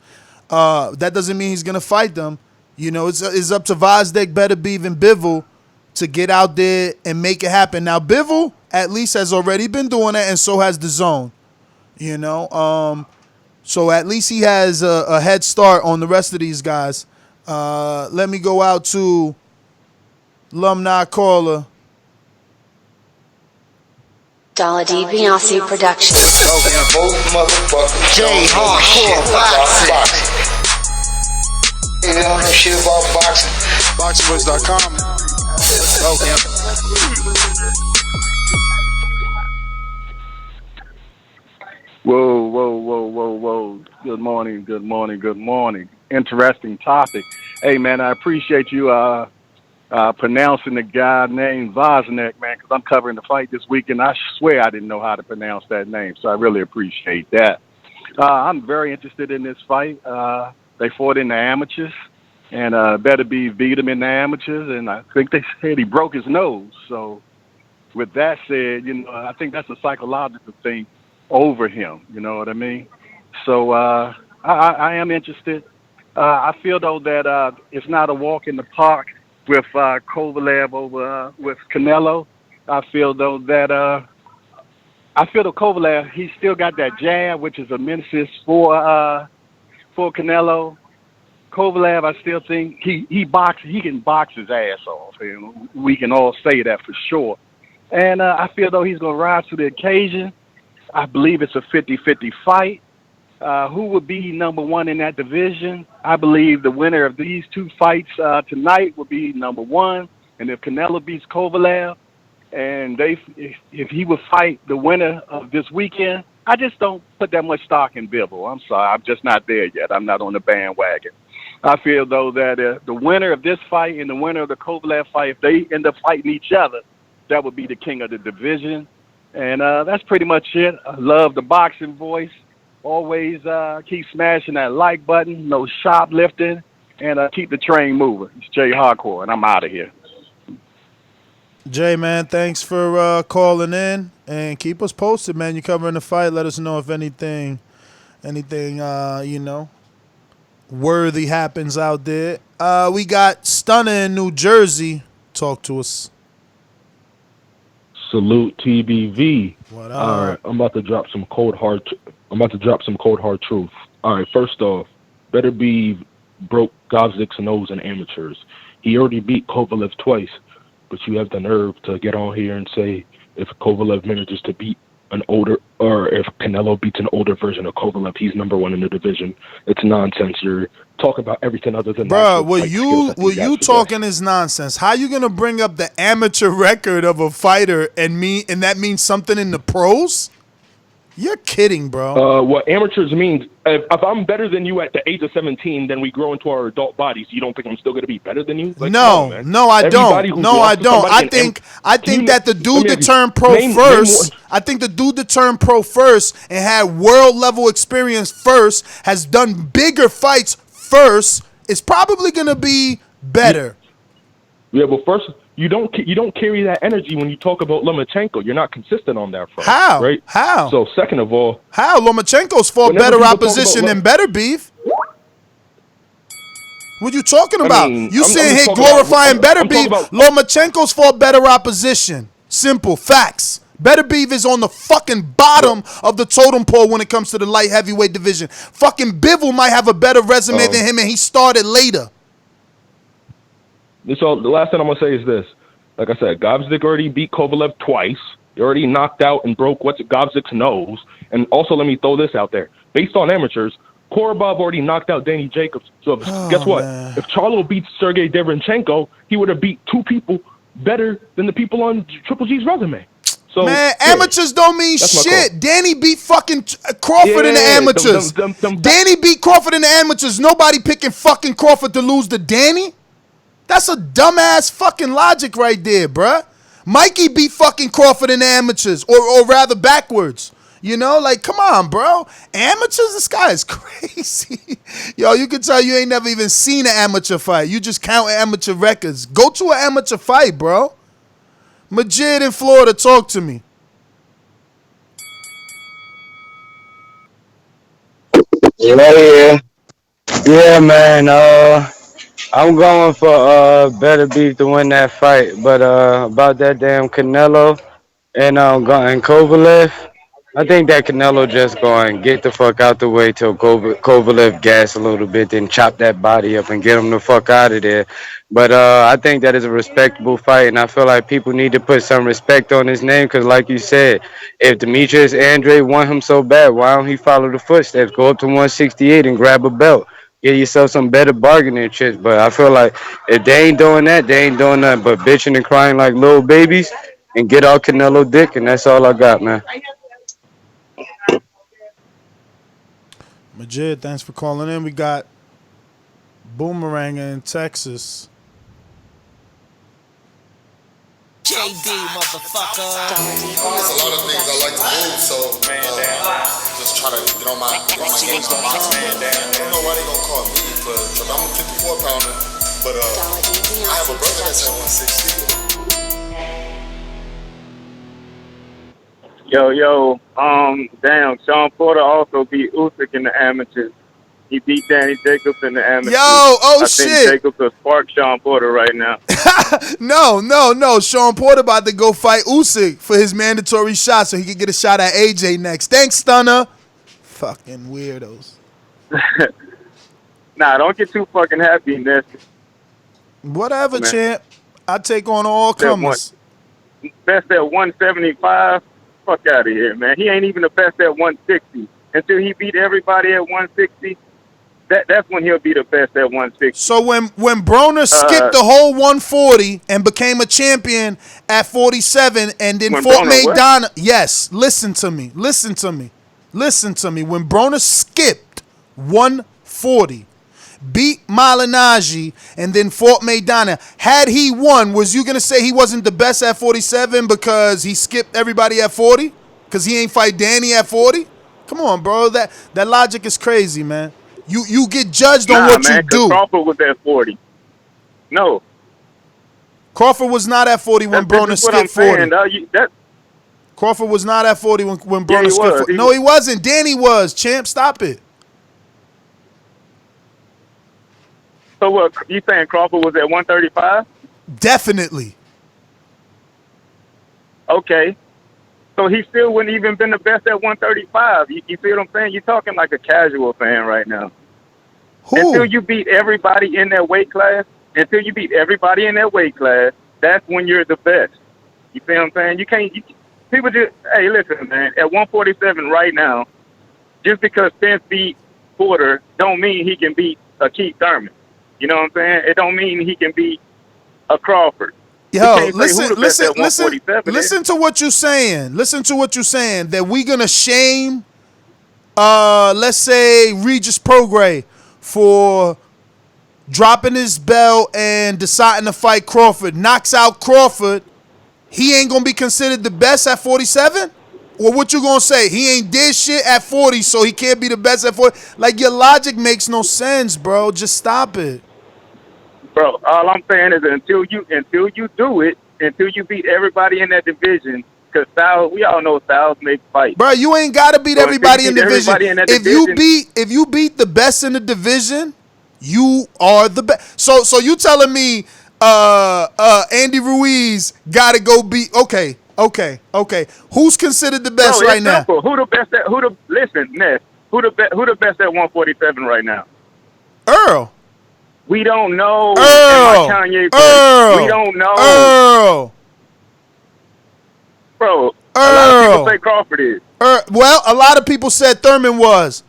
That doesn't mean he's going to fight them. You know, it's up to Gvozdyk, Beterbiev, and Bivol to get out there and make it happen. Now, Bivol at least has already been doing it, and so has Dazn. You know, so at least he has a head start on the rest of these guys. Let me go out to alumni caller. Dollar D Beyonce production. J Hardcore Boxing. You don't know shit about boxing. Boxingwoods.com. Whoa. Good morning. Interesting topic. Hey, man, I appreciate you pronouncing the guy named Gvozdyk, man, because I'm covering the fight this week, and I swear I didn't know how to pronounce that name, so I really appreciate that. I'm very interested in this fight. They fought in the amateurs, and Beterbiev beat him in the amateurs, and I think they said he broke his nose. So with that said, you know, I think that's a psychological thing over him, you know what I mean? So I am interested. I feel, though, that it's not a walk in the park with Kovalev over with Canelo. I feel, though, that Kovalev, he's still got that jab, which is a nemesis for Canelo. Kovalev, I still think he can box his ass off, and we can all say that for sure. And I feel, though, he's going to rise to the occasion. I believe it's a 50-50 fight. Who would be number one in that division? I believe the winner of these two fights tonight will be number one. And if Canelo beats Kovalev, and if he would fight the winner of this weekend, I just don't put that much stock in Bivol. I'm sorry, I'm just not there yet. I'm not on the bandwagon. I feel, though, that the winner of this fight and the winner of the Kovalev fight, if they end up fighting each other, that would be the king of the division. And that's pretty much it. I love the boxing voice. Always keep smashing that like button, no shoplifting, and keep the train moving. It's Jay Hardcore, and I'm out of here. Jay, man, thanks for calling in, and keep us posted, man. You're covering the fight. Let us know if anything, you know, worthy happens out there. We got Stunner in New Jersey. Talk to us. Salute TBV. What up? All right, I'm about to drop some cold hard truth. All right, first off, Beterbiev broke Gvozdyk's nose in amateurs. He already beat Kovalev twice, but you have the nerve to get on here and say if Kovalev manages to beat an older, or if Canelo beats an older version of Kovalev, he's number one in the division. It's nonsense. You're talking about everything other than bro. What you talking is nonsense. How you gonna bring up the amateur record of a fighter and that means something in the pros? You're kidding, bro. What amateurs means, if I'm better than you at the age of 17, then we grow into our adult bodies. You don't think I'm still going to be better than you? Like, no, I don't. I think that the dude that turned pro first, I think the dude that turned pro first and had world level experience first, has done bigger fights first, is probably going to be better. Yeah, but first, you don't carry that energy when you talk about Lomachenko. You're not consistent on that front. How? Right? How? So second of all, how Lomachenko's fought better opposition than Beterbiev. What you talking about? You sitting here glorifying Beterbiev. Lomachenko's fought better opposition. Simple facts. Beterbiev is on the fucking bottom of the totem pole when it comes to the light heavyweight division. Fucking Bivol might have a better resume than him, and he started later. So the last thing I'm going to say is this. Like I said, Gvozdyk already beat Kovalev twice. He already knocked out and broke Gvozyk's nose. And also, let me throw this out there. Based on amateurs, Korobov already knocked out Danny Jacobs. So guess what? Man. If Charlo beats Sergey Derenchenko, he would have beat two people better than the people on Triple G's resume. So, man, amateurs don't mean shit. Danny beat fucking Crawford in the amateurs. Danny beat Crawford in the amateurs. Nobody picking fucking Crawford to lose to Danny. That's a dumbass fucking logic right there, bruh. Mikey beat fucking Crawford in the amateurs, or rather backwards. You know, like, come on, bro. Amateurs, this guy is crazy. Yo, you can tell you ain't never even seen an amateur fight. You just count amateur records. Go to an amateur fight, bro. Majid in Florida, talk to me. Yeah. Yeah, man. I'm going for Beterbiev to win that fight, but about that damn Canelo and Kovalev, I think that Canelo just going to get the fuck out the way till Kovalev gas a little bit, then chop that body up and get him the fuck out of there. But I think that is a respectable fight, and I feel like people need to put some respect on his name because, like you said, if Demetrius Andre want him so bad, why don't he follow the footsteps, go up to 168 and grab a belt? Get yourself some better bargaining chips. But I feel like if they ain't doing that, they ain't doing nothing but bitching and crying like little babies and get all Canelo dick, and that's all I got, man. Majid, thanks for calling in. We got Boomerang in Texas. JD, motherfucker. There's a lot of things I like to move, so just try to get on my game on boxing. I don't know why they gonna call me, but I'm a 54 pounder. But I have a brother that's at 160. Yo, damn, Sean Porter also beat Usyk in the amateurs. He beat Danny Jacobs in the amateurs. Yo, I shit. think Jacobs will spark Sean Porter right now. No. Sean Porter about to go fight Usyk for his mandatory shot so he can get a shot at AJ next. Thanks, Stunner. Fucking weirdos. Nah, don't get too fucking happy, Ness. Whatever, champ. I take on all comers. Best at 175. Fuck out of here, man. He ain't even the best at 160. Until he beat everybody at 160, that's when he'll be the best at 160. So when Broner skipped the whole 140 and became a champion at 47 and then fought Maidana. Yes, listen to me. When Broner skipped 140, beat Malignaggi, and then fought Maidana, had he won, was you going to say he wasn't the best at 47 because he skipped everybody at 40? Because he ain't fight Danny at 40? Come on, bro. That logic is crazy, man. You get judged on what you do. Crawford was at 40. No. Crawford was not at 40 when Broner skipped 40. Crawford was not at 40 when Broner skipped 40. No, he wasn't. Danny was. Champ, stop it. So what, you saying Crawford was at 135? Definitely. Okay. So he still wouldn't even been the best at 135. You see what I'm saying? You're talking like a casual fan right now. Who? Until you beat everybody in that weight class, that's when you're the best. You see what I'm saying? People just, hey, listen, man, at 147 right now, just because Spence beat Porter don't mean he can beat a Keith Thurman. You know what I'm saying? It don't mean he can beat a Crawford. Yo, listen to what you're saying. Listen to what you're saying. That we gonna shame, let's say Regis Prograis for dropping his belt and deciding to fight Crawford. Knocks out Crawford. He ain't gonna be considered the best at 47? Or what you gonna say? He ain't did shit at 40, so he can't be the best at 40. Like, your logic makes no sense, bro. Just stop it. Bro, all I'm saying is until you do it, until you beat everybody in that division, because Styles, we all know Styles makes fights. Bro, you ain't gotta beat everybody in the division. If you beat the best in the division, you are the best. So you telling me Andy Ruiz gotta go beat? Okay. Who's considered the best right now? Simple. Who the best at? Listen, Ness. Who the best at 147 right now? Earl. We don't know. Earl. We don't know. Earl. Bro, a lot of people say Crawford is. Well, a lot of people said Thurman was.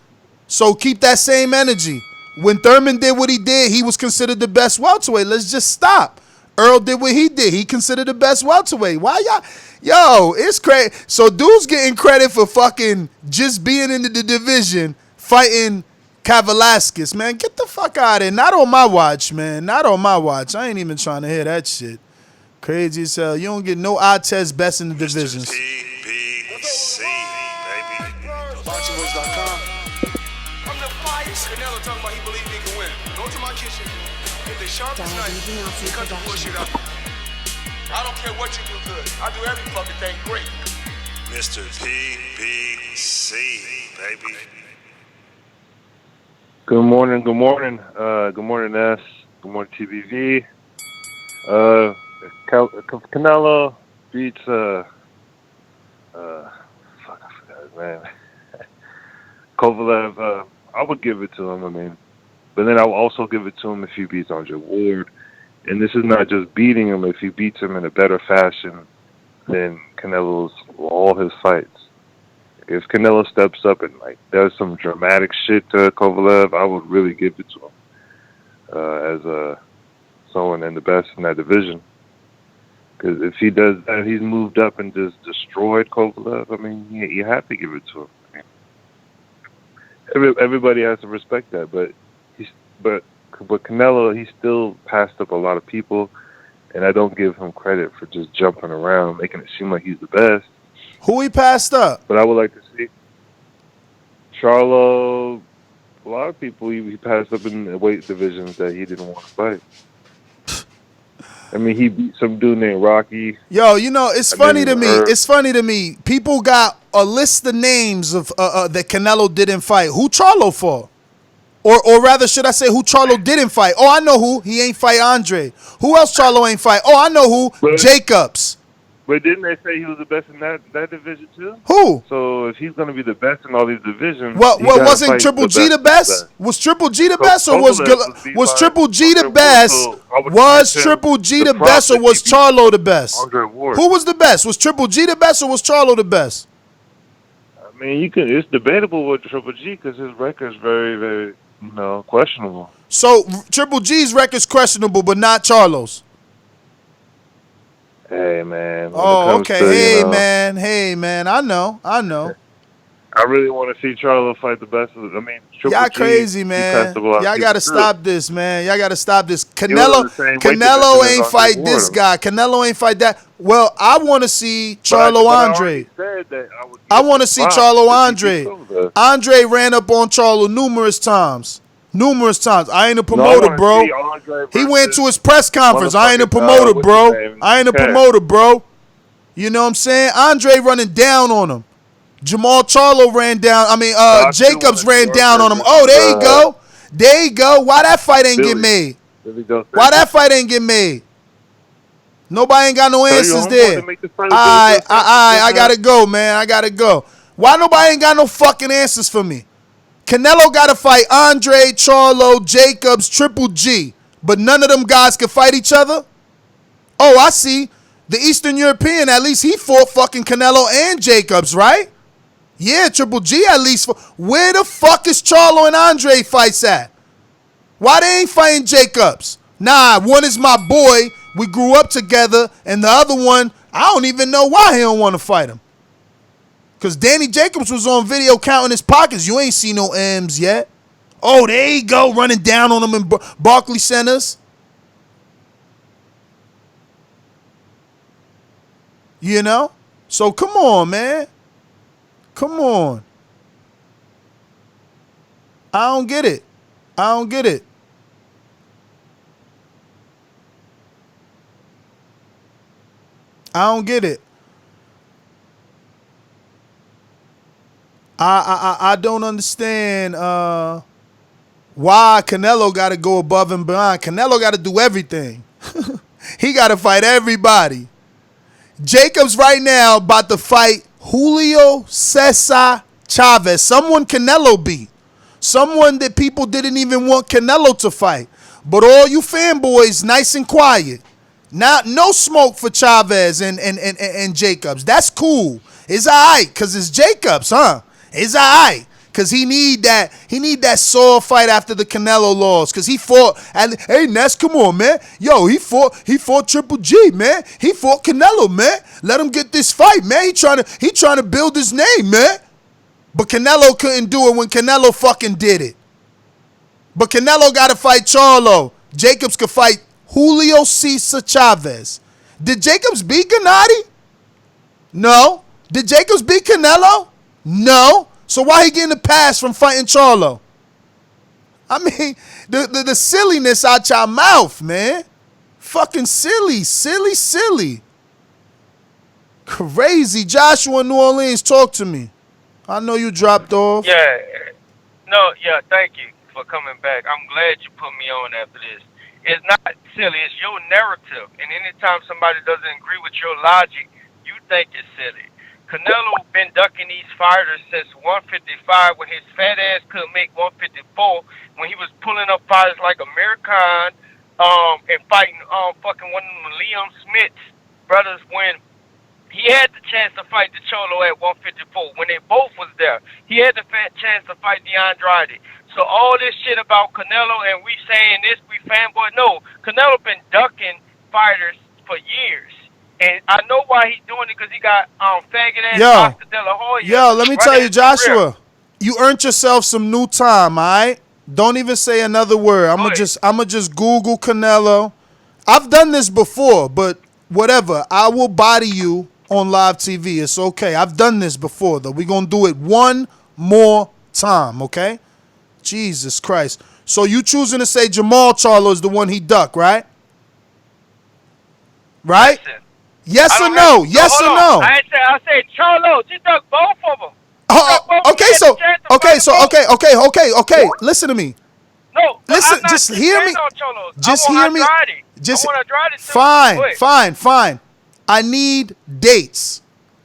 So keep that same energy. When Thurman did what he did, he was considered the best welterweight. Let's just stop. Earl did what he did. He considered the best welterweight. Why y'all? Yo, it's crazy. So dude's getting credit for fucking just being in the division, fighting Kavalaskis. Man, get the fuck out of here. Not on my watch, man. Not on my watch. I ain't even trying to hear that shit. Crazy as hell. You don't get no eye test best in the divisions. PBC, baby. BoxingVoice.com. Come to fight. Canelo talking about he believe he can win. Go to my kitchen. Get the sharpest knife. And cut the bullshit out. I don't care what you do good. I do every fucking thing great. Mr. PBC, baby. Good morning. Good morning, S. Good morning, TBV. Canelo beats fuck, I forgot his name. Kovalev. I would give it to him. I mean, but then I will also give it to him if he beats Andre Ward. And this is not just beating him. If he beats him in a better fashion than Canelo's all his fights. If Canelo steps up and like does some dramatic shit to Kovalev, I would really give it to him as someone in the best in that division. Because if he does that, he's moved up and just destroyed Kovalev. I mean, you have to give it to him. Everybody has to respect that, but Canelo, he still passed up a lot of people, and I don't give him credit for just jumping around, making it seem like he's the best. Who he passed up? But I would like to see Charlo. A lot of people he passed up in the weight divisions that he didn't want to fight. I mean, he beat some dude named Rocky. Yo, you know, it's funny to me. It's funny to me. People got a list of names of that Canelo didn't fight. Who Charlo for? Or rather, should I say who Charlo didn't fight? Oh, I know who. He ain't fight Andre. Who else Charlo ain't fight? Oh, I know who. But, Jacobs. But didn't they say he was the best in that division too? Who? So if he's going to be the best in all these divisions, well wasn't Triple G the best? Was Triple G the best, or was Triple G the best? Was Triple G the best, or was Charlo the best? Who was the best? Was Triple G the best, or was Charlo the best? I mean, it's debatable with Triple G because his record is very, very, questionable. So Triple G's record's questionable, but not Charlo's. Hey man. Oh, okay. Hey man. I know. I really want to see Charlo fight the best of it. I mean, Triple y'all G, crazy, man. Y'all gotta stop this, man. Y'all gotta stop this. Canelo ain't fight this guy. Canelo ain't fight that. Well, I want to see Charlo Andre. I want to see Charlo Andre. Andre ran up on Charlo numerous times. I ain't a promoter, bro. He went to his press conference. I ain't a promoter, bro. You know what I'm saying? Andre running down on him. Jamal Charlo ran down. Jacobs ran down on him. Oh, there you go. Why that fight ain't get made? Nobody ain't got no answers there. I gotta go, man. I gotta go. Why nobody ain't got no fucking answers for me? Canelo got to fight Andre, Charlo, Jacobs, Triple G, but none of them guys can fight each other? Oh, I see. The Eastern European, at least he fought fucking Canelo and Jacobs, right? Yeah, Triple G at least. Where the fuck is Charlo and Andre fights at? Why they ain't fighting Jacobs? Nah, one is my boy. We grew up together, and the other one, I don't even know why he don't want to fight him. Because Danny Jacobs was on video counting his pockets. You ain't seen no M's yet. Oh, there you go, running down on him in Barclays Centers. You know? So come on, man. Come on. I don't get it. I don't get it. I don't understand why Canelo got to go above and beyond. Canelo got to do everything. He got to fight everybody. Jacobs right now about to fight Julio Cesar Chavez, someone Canelo beat, someone that people didn't even want Canelo to fight. But all you fanboys, nice and quiet. Now, no smoke for Chavez and Jacobs. That's cool. It's all right because it's Jacobs, huh? It's all right. Cause he need that sore fight after the Canelo loss. Cause he fought. And hey, Ness, come on, man. Yo, he fought Triple G, man. He fought Canelo, man. Let him get this fight, man. He trying to build his name, man. But Canelo couldn't do it when Canelo fucking did it. But Canelo got to fight Charlo. Jacobs could fight Julio Cesar Chavez. Did Jacobs beat Gennady? No. Did Jacobs beat Canelo? No. So why he getting a pass from fighting Charlo? I mean, the silliness out your mouth, man. Fucking silly. Crazy. Joshua in New Orleans, talk to me. I know you dropped off. Yeah. No, yeah, thank you for coming back. I'm glad you put me on after this. It's not silly. It's your narrative. And anytime somebody doesn't agree with your logic, you think it's silly. Canelo been ducking these fighters since 155 when his fat ass couldn't make 154 when he was pulling up fighters like Amir Khan and fighting fucking one of them Liam Smith's brothers when he had the chance to fight the Cholo at 154 when they both was there. He had the chance to fight DeAndrade. So all this shit about Canelo and we saying this, we fanboy. No, Canelo been ducking fighters for years. And I know why he's doing it because he got faggot ass Oscar De La Hoya. Yo, let me tell you, Joshua, you earned yourself some new time, all right? Don't even say another word. I'ma just Google Canelo. I've done this before, but whatever. I will body you on live TV. It's okay. I've done this before, though. We're going to do it one more time, okay? Jesus Christ. So you choosing to say Jamal Charlo is the one he ducked, right? Right? Listen, yes or no? Yes or no? I said Charlo. She ducked both of them. Okay. Listen to me. No, listen. Just hear me. Just hear me. Fine. I need dates.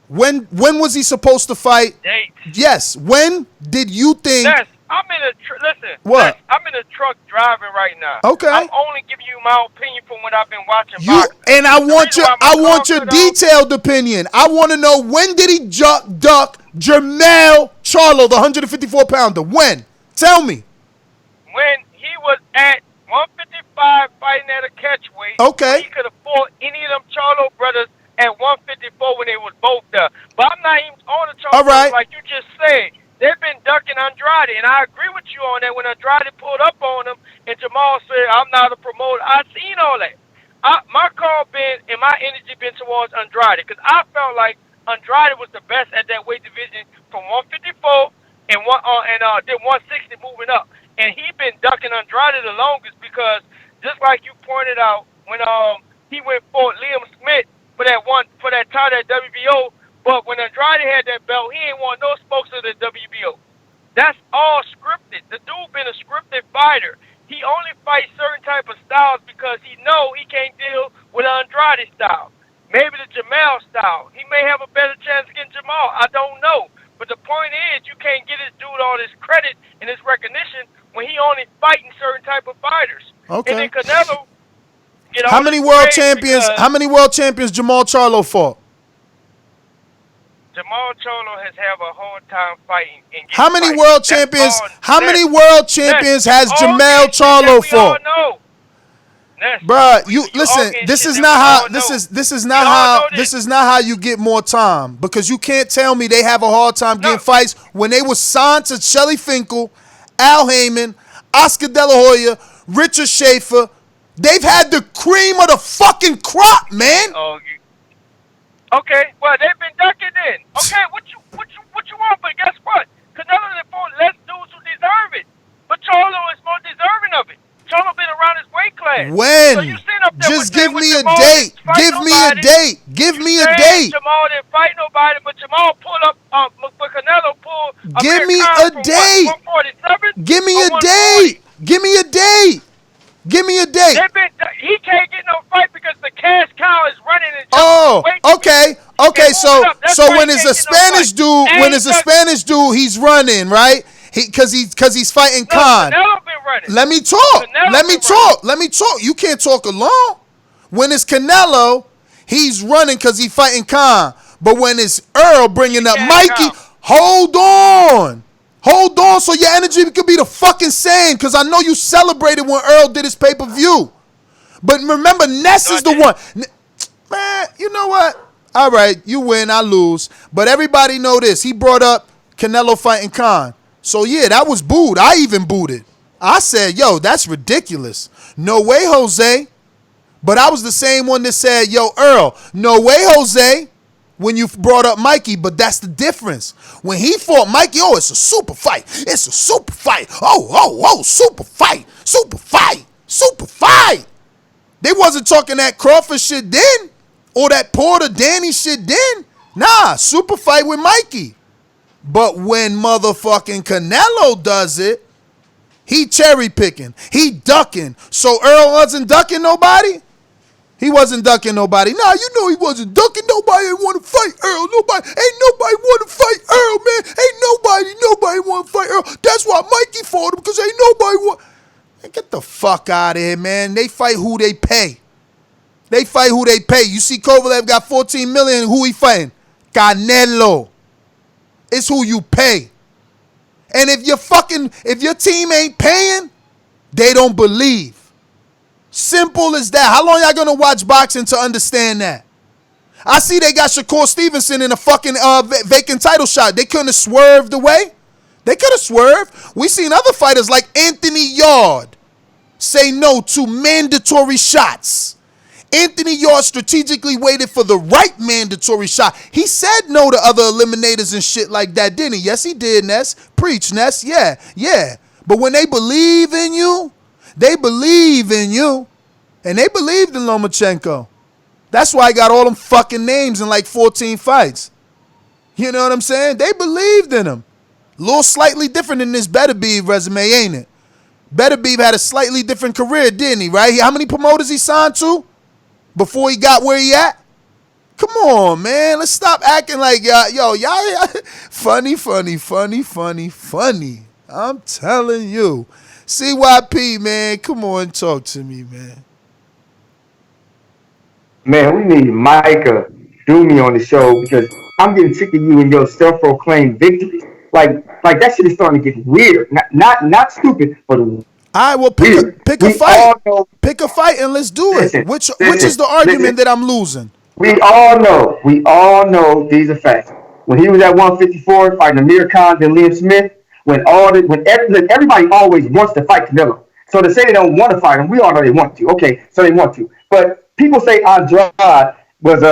When was he supposed to fight? Dates. Yes. When did you think? Yes. I'm in a listen. What? I'm in a truck driving right now. Okay. I'm only giving you my opinion from what I've been watching. And I want your detailed opinion. I want to know, when did he duck Jermell Charlo, the 154-pounder? When? Tell me. When he was at 155 fighting at a catchweight. Okay. He could have fought any of them Charlo brothers at 154 when they was both there. But I'm not even on the Charlo brothers like you just said. They've been ducking Andrade, and I agree with you on that. When Andrade pulled up on him, and Jamal said, "I'm not a promoter," I seen all that. My call been and my energy been towards Andrade because I felt like Andrade was the best at that weight division from 154 and then 160 moving up, and he been ducking Andrade the longest because just like you pointed out when he went for Liam Smith for that title at WBO. But when Andrade had that belt, he ain't want no spokes of the WBO. That's all scripted. The dude been a scripted fighter. He only fights certain type of styles because he know he can't deal with Andrade style. Maybe the Jamal style. He may have a better chance against Jamal. I don't know. But the point is, you can't get this dude all this credit and this recognition when he only fighting certain type of fighters. Okay. And then Canelo. How many world champions? How many world champions Jamal Charlo fought? Jamal Charlo has had a hard time fighting. How many world champions? How many world champions has Jamal Charlo fought? Bruh, you listen. This is not how. This is not how you get more time, because you can't tell me they have a hard time getting fights when they were signed to Shelly Finkel, Al Heyman, Oscar De La Hoya, Richard Schaefer. They've had the cream of the fucking crop, man. Okay, well they've been ducking in. Okay, what you want? But guess what? Canelo done fought less dudes who deserve it, but Charlo is more deserving of it. Charlo been around his weight class. When? So you sit up there just give me a date. Give me a date. Give me a date. Jamal didn't fight nobody, but Jamal pulled up. But Canelo pulled. Give me a date. Give me a date. Give me a date. Give me a date. He can't get no fight because the cash cow is running. Okay. So when it's a Spanish dude, he's running, right? Because he's fighting Khan. Canelo been running. Let me talk. You can't talk alone. When it's Canelo, he's running because he's fighting Khan. But when it's Earl bringing up Mikey, hold on. Hold on so your energy could be the fucking same, because I know you celebrated when Earl did his pay-per-view. But remember, Ness is the one. Man, you know what? All right, you win, I lose. But everybody know this. He brought up Canelo fighting Khan. So, yeah, that was booed. I even booed it. I said, yo, that's ridiculous. No way, Jose. But I was the same one that said, yo, Earl, no way, Jose, when you brought up Mikey. But that's the difference. When he fought Mikey, oh, it's a super fight. It's a super fight. Oh, super fight. Super fight. Super fight. They wasn't talking that Crawford shit then. Or that Porter Danny shit then. Nah, super fight with Mikey. But when motherfucking Canelo does it, he cherry picking. He ducking. So Earl wasn't ducking nobody? He wasn't ducking nobody. Nah, you know he wasn't ducking nobody. Ain't want to fight Earl. Ain't nobody want to fight Earl, man. Ain't nobody want to fight Earl. That's why Mikey fought him, because ain't nobody want. Man, get the fuck out of here, man. They fight who they pay. They fight who they pay. You see Kovalev got 14 million. Who he fighting? Canelo. It's who you pay. And if your team ain't paying, they don't believe. Simple as that. How long y'all gonna watch boxing to understand that? I see they got Shakur Stevenson in a fucking vacant title shot. They couldn't have swerved away. They could have swerved. We seen other fighters like Anthony Yard say no to mandatory shots. Anthony Yard strategically waited for the right mandatory shot. He said no to other eliminators and shit like that, didn't he? Yes, he did, Ness. Preach, Ness. Yeah. But when they believe in you, they believe in you. And they believed in Lomachenko. That's why I got all them fucking names in like 14 fights. You know what I'm saying? They believed in him. A little slightly different than this Beterbiev resume, ain't it? Beterbiev had a slightly different career, didn't he, right? How many promoters he signed to before he got where he at? Come on, man. Let's stop acting like y'all funny. I'm telling you. CYP, man, come on, talk to me, man. Man, we need Micah Doomy on the show, because I'm getting sick of you and your self-proclaimed victories. Like that shit is starting to get weird. Not stupid, but weird. All right, well, pick a fight. Pick a fight and let's do it. Which is the argument that I'm losing? We all know these are facts. When he was at 154 fighting Amir Khan and Liam Smith, everybody always wants to fight Canelo. So to say they don't want to fight him, we all know they want to. Okay, so they want to. But people say Andrade was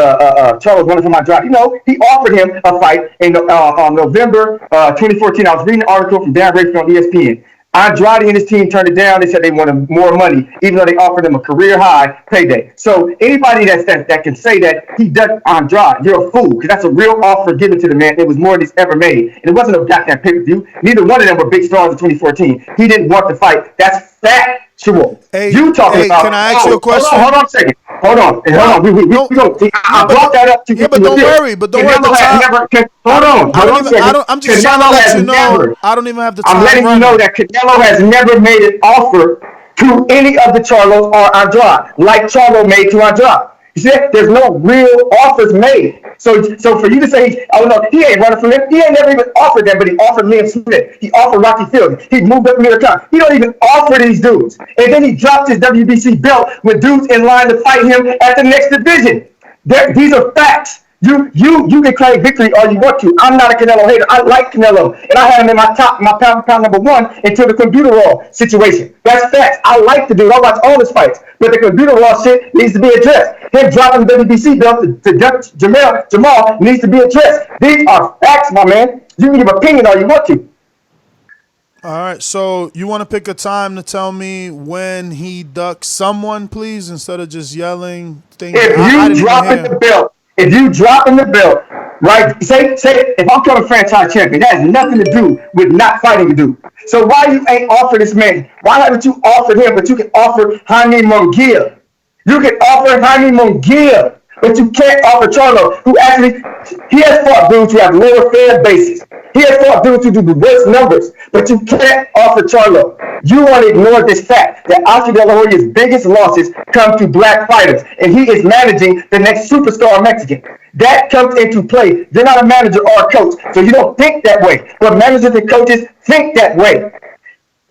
Charles running from Andrade. You know, he offered him a fight in November 2014. I was reading an article from Dan Rafe on ESPN. Andrade and his team turned it down. They said they wanted more money, even though they offered him a career-high payday. So anybody that can say that he does Andrade, you're a fool, because that's a real offer given to the man. It was more than he's ever made. And it wasn't a goddamn pay-per-view. Neither one of them were big stars in 2014. He didn't want to fight. That's factual. You talking about? Can I ask you a question? Hold on a second. Hold on. I brought that up to you. Yeah, but don't worry. But don't worry. Hold on. I'm just trying to let you know. I don't even have the time. I'm letting you know that Canelo has never made an offer to any of the Charlos or Andrade, like Charlo made to Andrade. You see, there's no real offers made. So for you to say, oh no, he ain't running from him. He ain't never even offered them, but he offered Liam Smith. He offered Rocky Fields. He moved up Amir Khan. He don't even offer these dudes. And then he dropped his WBC belt with dudes in line to fight him at the next division. These are facts. You can claim victory all you want to. I'm not a Canelo hater. I like Canelo, and I had him in my pound for pound number one until the computer law situation. That's facts. I like the dude. I watch all his fights, but the computer law shit needs to be addressed. Him dropping the WBC belt to Jamal needs to be addressed. These are facts, my man. You can give opinion all you want to. All right, so you want to pick a time to tell me when he ducks someone, please, instead of just yelling things. If you dropping the belt, right? Say if I'm coming franchise champion, that has nothing to do with not fighting a dude. So why you ain't offer this man? Why haven't you offered him? But you can offer Jaime Munguia. You can offer Jaime Munguia. But you can't offer Charlo, who actually, he has fought dudes who have lower fan bases. He has fought dudes who do the worst numbers. But you can't offer Charlo. You want to ignore this fact that Oscar De La Hoya's biggest losses come to black fighters, and he is managing the next superstar Mexican. That comes into play. You're not a manager or a coach, so you don't think that way. But managers and coaches think that way.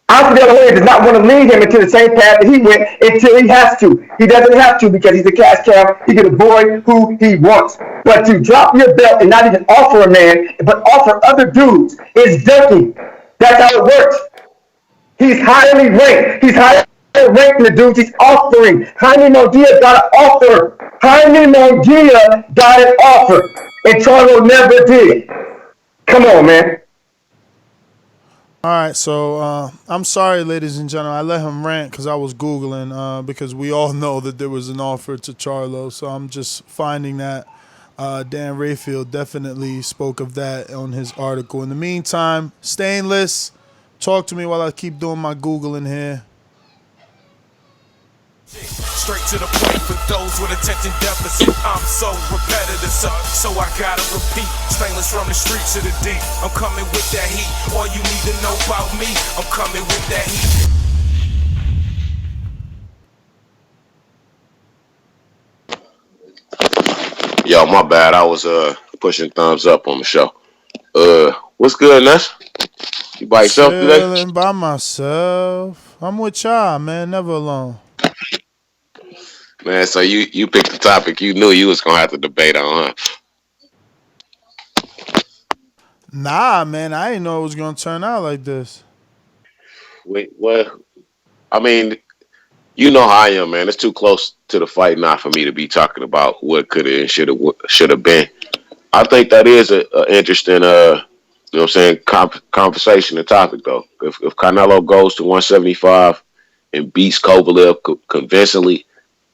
Oscar De La Hoya does not want to lead him into the same path that he went until he has to. He doesn't have to because he's a cash cow. He can avoid who he wants. But to drop your belt and not even offer a man, but offer other dudes is dunking. That's how it works. He's highly ranked. He's highly ranked in the dudes he's offering. Jaime Munguia got an offer. Jaime Munguia got an offer. And Charlo never did. Come on, man. All right, so I'm sorry, ladies and gentlemen. I let him rant because I was Googling because we all know that there was an offer to Charlo. So I'm just finding that Dan Rayfield definitely spoke of that on his article. In the meantime, Stainless, talk to me while I keep doing my Googling here. Straight to the point for those with attention deficit. I'm so repetitive, so I gotta repeat. Stainless from the streets to the deep. I'm coming with that heat. All you need to know about me, I'm coming with that heat. Yo, my bad. I was pushing thumbs up on the show. What's good, Ness? You by yourself today? Chilling by myself. I'm with y'all, man. Never alone. Man, so you picked the topic you knew you was gonna have to debate on, huh? Nah, man, I didn't know it was gonna turn out like this. Wait, well, I mean, you know how I am, man. It's too close to the fight now for me to be talking about what could have and should have been. I think that is an interesting, you know what I'm saying, conversation and topic though. If Canelo goes to 175 and beats Kovalev convincingly.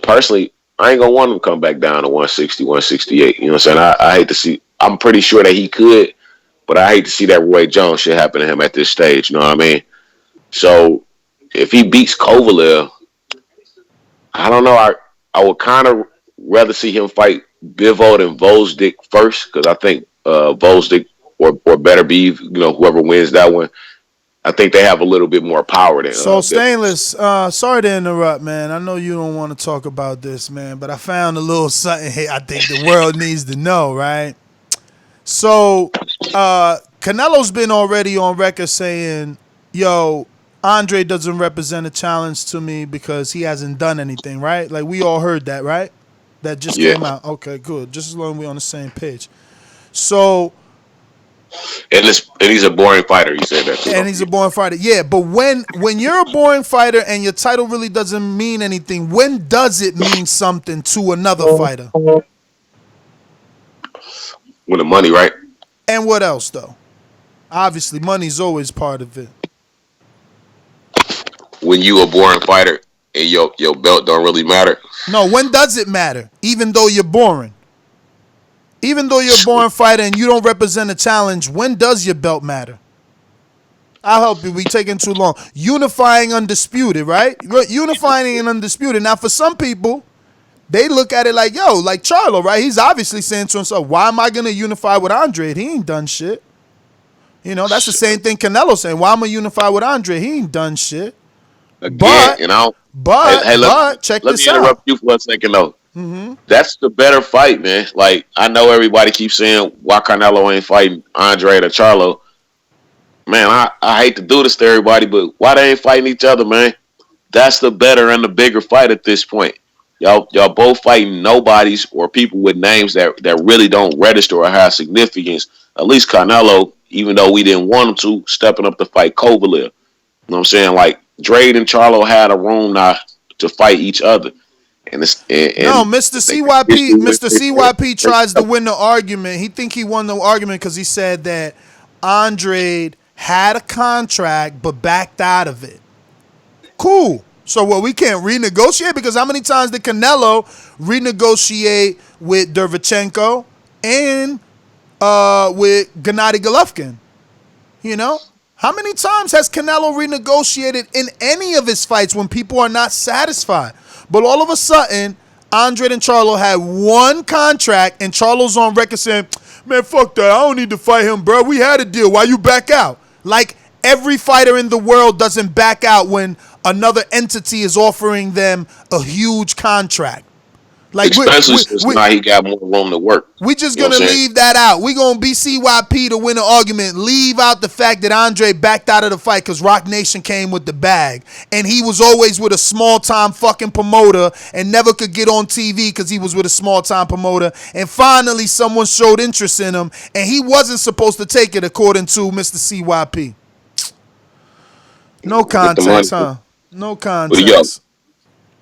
Personally, I ain't gonna want him to come back down to 160, 168. You know what I'm saying? I hate to see. I'm pretty sure that he could, but I hate to see that Roy Jones shit happen to him at this stage. You know what I mean? So if he beats Kovalev, I don't know. I would kind of rather see him fight Bivol and Gvozdyk first because I think Gvozdyk or Beterbiev, you know, whoever wins that one. I think they have a little bit more power than. So Stainless, sorry to interrupt, man. I know you don't want to talk about this, man, but I found a little something here I think the world needs to know, right? So Canelo's been already on record saying, yo, Andre doesn't represent a challenge to me because he hasn't done anything, right? Like we all heard that, right? That just came out. Okay, good. Just as long as we're on the same page. So... And he's a boring fighter. You said that too. And he's a boring fighter. Yeah, but when you're a boring fighter and your title really doesn't mean anything, when does it mean something to another fighter? When the money, right? And what else, though? Obviously, money's always part of it. When you a boring fighter and your belt don't really matter? No, when does it matter? Even though you're boring. Even though you're a boring fighter and you don't represent a challenge, when does your belt matter? I'll help you. We taking too long. Unifying undisputed, right? Unifying and undisputed. Now, for some people, they look at it like, yo, like Charlo, right? He's obviously saying to himself, why am I going to unify with Andre? He ain't done shit. You know, that's the same thing Canelo saying. Why am I unify with Andre? He ain't done shit. Again, but, you know, check let this me interrupt out. you for a second, though. Mm-hmm. That's the better fight, man. Like, I know everybody keeps saying why Canelo ain't fighting Andre or Charlo. Man, I hate to do this to everybody, but why they ain't fighting each other, man? That's the better and the bigger fight at this point. Y'all both fighting nobodies or people with names that really don't register or have significance. At least Canelo, even though we didn't want him to, stepping up to fight Kovalev. You know what I'm saying? Like, Drade and Charlo had a room now to fight each other. No, Mr. CYP tries to win the argument. He think he won the argument because he said that Andre had a contract but backed out of it. Cool. So what, we can't renegotiate? Because how many times did Canelo renegotiate with Derevchenko and with Gennady Golovkin? You know? How many times has Canelo renegotiated in any of his fights when people are not satisfied? But all of a sudden, Andre and Charlo had one contract, and Charlo's on record saying, man, fuck that. I don't need to fight him, bro. We had a deal. Why you back out? Like, every fighter in the world doesn't back out when another entity is offering them a huge contract. Like, especially since now he got more room to work. We just gonna leave that out. We gonna be CYP to win an argument. Leave out the fact that Andre backed out of the fight because Rock Nation came with the bag, and he was always with a small time fucking promoter and never could get on TV because he was with a small time promoter. And finally, someone showed interest in him, and he wasn't supposed to take it, according to Mr. CYP. No context, huh? No context.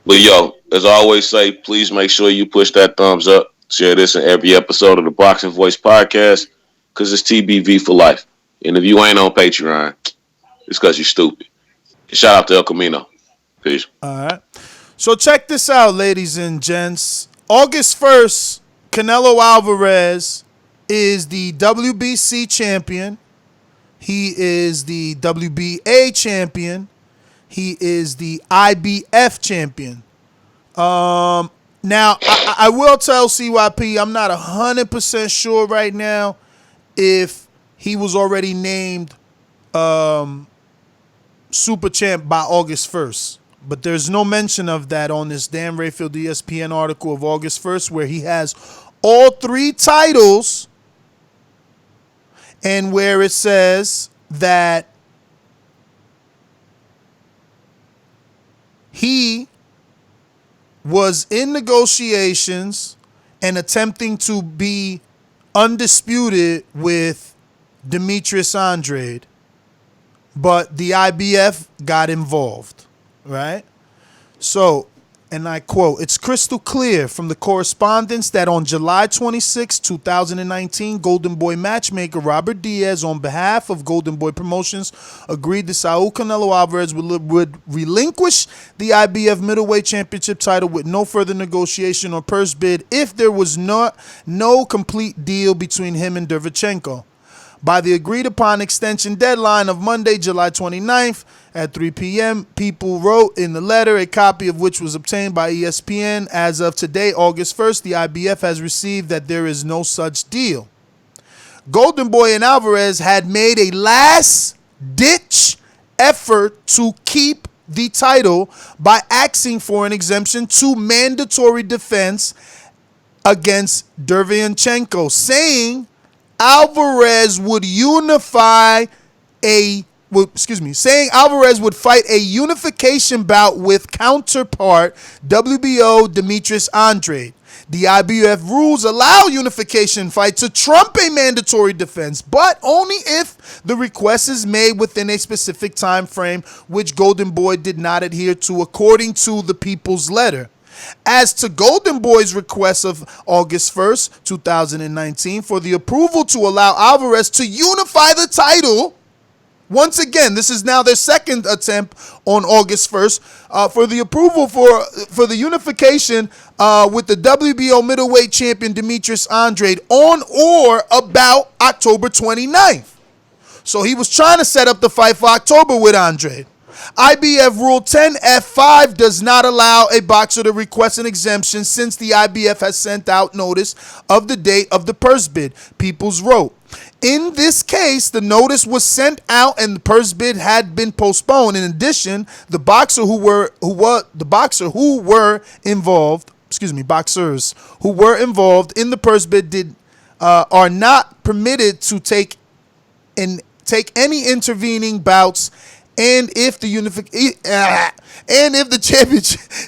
But yo, as I always say, please make sure you push that thumbs up. Share this in every episode of the Boxing Voice podcast, because it's TBV for life. And if you ain't on Patreon, it's because you're stupid. Shout out to El Camino. Peace. All right. So check this out, ladies and gents. August 1st, Canelo Alvarez is the WBC champion. He is the WBA champion. He is the IBF champion. Now, I will tell CYP, I'm not 100% sure right now if he was already named Super Champ by August 1st. But there's no mention of that on this Dan Rayfield ESPN article of August 1st, where he has all 3 titles and where it says that he was in negotiations and attempting to be undisputed with Demetrius Andrade, but the IBF got involved, right? So, and I quote, "It's crystal clear from the correspondence that on July 26, 2019, Golden Boy matchmaker Robert Diaz, on behalf of Golden Boy Promotions, agreed that Saul Canelo Alvarez would relinquish the IBF middleweight championship title with no further negotiation or purse bid if there was no complete deal between him and Derevchenko. By the agreed-upon extension deadline of Monday, July 29th at 3 p.m., people wrote in the letter, a copy of which was obtained by ESPN. As of today, August 1st, the IBF has received that there is no such deal. Golden Boy and Alvarez had made a last-ditch effort to keep the title by asking for an exemption to mandatory defense against Derevchenko, saying Alvarez would Alvarez would fight a unification bout with counterpart WBO Demetrius Andrade. The IBF rules allow unification fight to trump a mandatory defense, but only if the request is made within a specific time frame, which Golden Boy did not adhere to, according to the People's Letter. As to Golden Boy's request of August 1st, 2019, for the approval to allow Alvarez to unify the title, once again, this is now their second attempt on August 1st, for the approval for the unification with the WBO middleweight champion Demetrius Andrade on or about October 29th. So he was trying to set up the fight for October with Andrade. IBF Rule 10F5 does not allow a boxer to request an exemption since the IBF has sent out notice of the date of the purse bid, Peoples wrote. In this case, the notice was sent out and the purse bid had been postponed. In addition, the boxers who were involved in the purse bid are not permitted to take any intervening bouts. And if the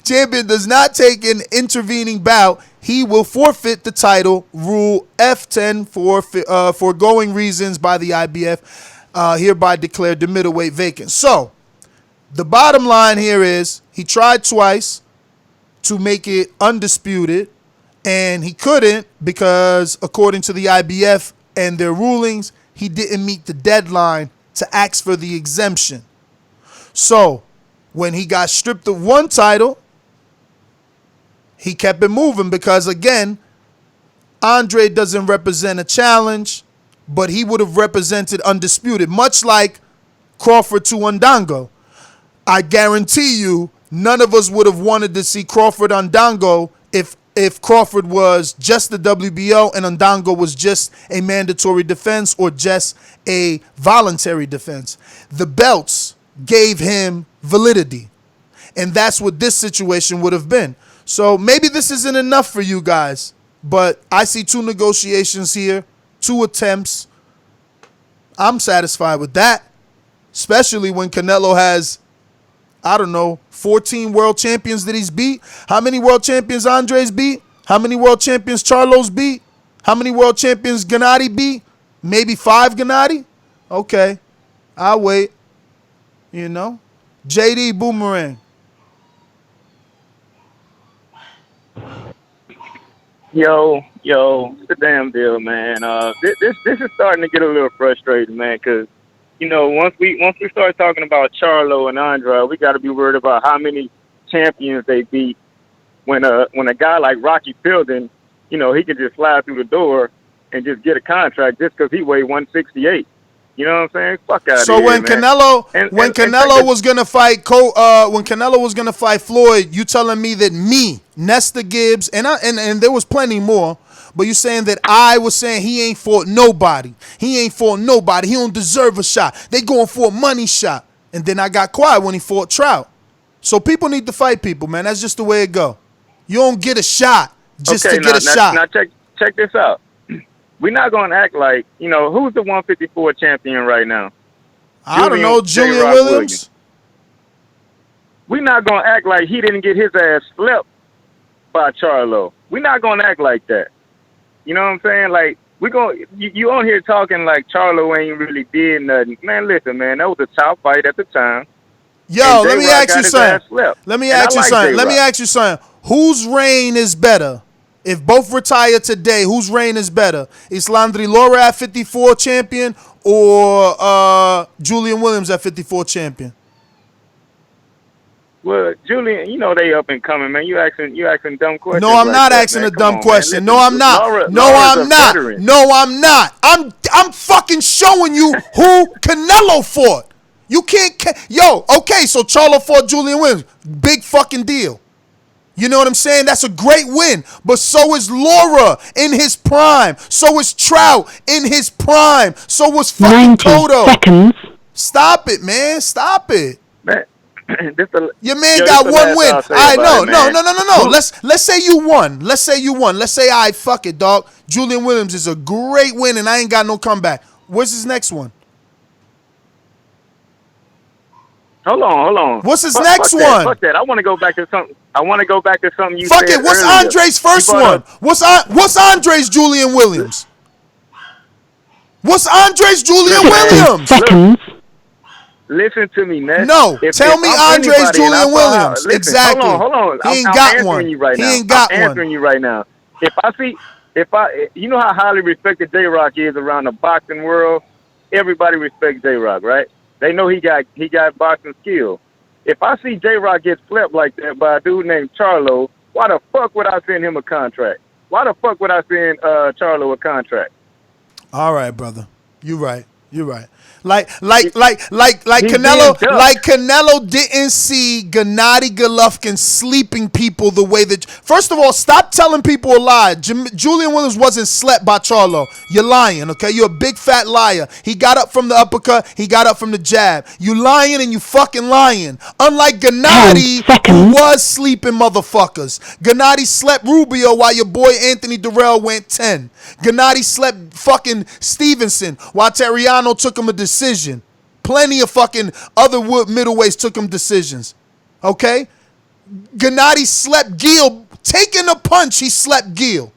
champion does not take an intervening bout, he will forfeit the title. Rule F10 for foregoing reasons by the IBF hereby declared the middleweight vacant. So the bottom line here is he tried twice to make it undisputed, and he couldn't because, according to the IBF and their rulings, he didn't meet the deadline to ask for the exemption. So, when he got stripped of one title, he kept it moving because, again, Andre doesn't represent a challenge, but he would have represented undisputed, much like Crawford to Undango. I guarantee you, none of us would have wanted to see Crawford Undango if if Crawford was just the WBO and Ndongo was just a mandatory defense or just a voluntary defense. The belts gave him validity. And that's what this situation would have been. So maybe this isn't enough for you guys, but I see 2 negotiations here, 2 attempts. I'm satisfied with that, especially when Canelo has, I don't know, 14 world champions that he's beat. How many world champions Andres beat? How many world champions Charlo's beat? How many world champions Gennady beat? Maybe 5 Gennady? Okay, I'll wait. You know? JD Boomerang. Yo, it's the damn deal, man. This is starting to get a little frustrating, man, because, you know, once we start talking about Charlo and Andre, we got to be worried about how many champions they beat when a guy like Rocky Fielding, you know, he can just slide through the door and just get a contract just because he weighed 168. You know what I'm saying? Fuck out of So here, when man. Canelo was gonna fight Floyd, you telling me that me, Nesta Gibbs, and there was plenty more, but you saying that I was saying he ain't fought nobody. He ain't fought nobody. He don't deserve a shot. They going for a money shot. And then I got quiet when he fought Trout. So people need to fight people, man. That's just the way it go. You don't get a shot just to get a shot. Now check this out. We're not going to act like, you know, who's the 154 champion right now? I don't know, Julian Williams. We're not going to act like he didn't get his ass flipped by Charlo. We're not going to act like that. You know what I'm saying? Like, you on here talking like Charlo ain't really did nothing. Man, listen, man, that was a top fight at the time. Yo, let me ask you something. Whose reign is better? If both retire today, whose reign is better? Islandri Laura at 54 champion or Julian Williams at 54 champion? Well, Julian, you know they up and coming, man. You asking dumb questions. No, I'm not asking a dumb question. No, I'm not. I'm fucking showing you who Canelo fought. You can't. Okay, so Charlo fought Julian Williams. Big fucking deal. You know what I'm saying? That's a great win. But so is Laura in his prime. So is Trout in his prime. So was fucking Cotto. Seconds. Stop it, man. Stop it. Man, your man got one win. No. Let's say you won. Let's say, all right, fuck it, dog. Julian Williams is a great win, and I ain't got no comeback. Where's his next one? Hold on. What's his next one? Fuck that. I want to go back to something you fuck said it. What's earlier. Andre's first one? What's Andre's Julian Williams? What's Andre's Julian Williams? Seconds. Listen to me, man. No, tell me Andre's Julian Williams. Listen, Exactly. Hold on. He ain't I'm got answering one. You right He now. ain't got I'm one. answering you right now. You know how highly respected J-Rock is around the boxing world? Everybody respects J-Rock, right? They know he got boxing skill. If I see J-Rock get flipped like that by a dude named Charlo, why the fuck would I send him a contract? Why the fuck would I send Charlo a contract? All right, brother. You're right. Like Canelo didn't see Gennady Golovkin sleeping people the way that. First of all, stop telling people a lie. Julian Williams wasn't slept by Charlo. You're lying, okay? You're a big fat liar. He got up from the uppercut. He got up from the jab. You lying and you fucking lying. Unlike Gennady, who was sleeping motherfuckers. Gennady slept Rubio while your boy Anthony Durrell went 10. Gennady slept fucking Stevenson while Terriano took him a decision. Plenty of fucking other middleweights took him decisions. Okay? Gennady slept Gil. Taking a punch, he slept Gil.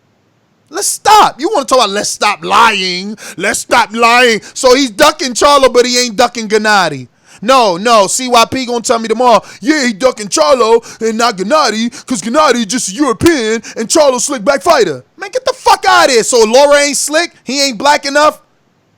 Let's stop. You want to talk about let's stop lying. Let's stop lying. So he's ducking Charlo, but he ain't ducking Gennady. No. CYP gonna tell me tomorrow, yeah, he ducking Charlo and not Gennady, because Gennady just a European and Charlo slick back fighter. Man, get the fuck out of here. So Laura ain't slick? He ain't black enough?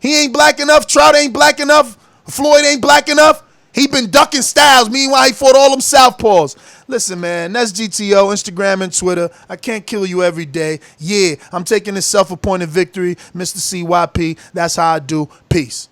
Trout ain't black enough? Floyd ain't black enough? He been ducking Styles. Meanwhile, he fought all them southpaws. Listen, man, that's GTO, Instagram and Twitter. I can't kill you every day. Yeah, I'm taking this self-appointed victory. Mr. CYP, that's how I do. Peace.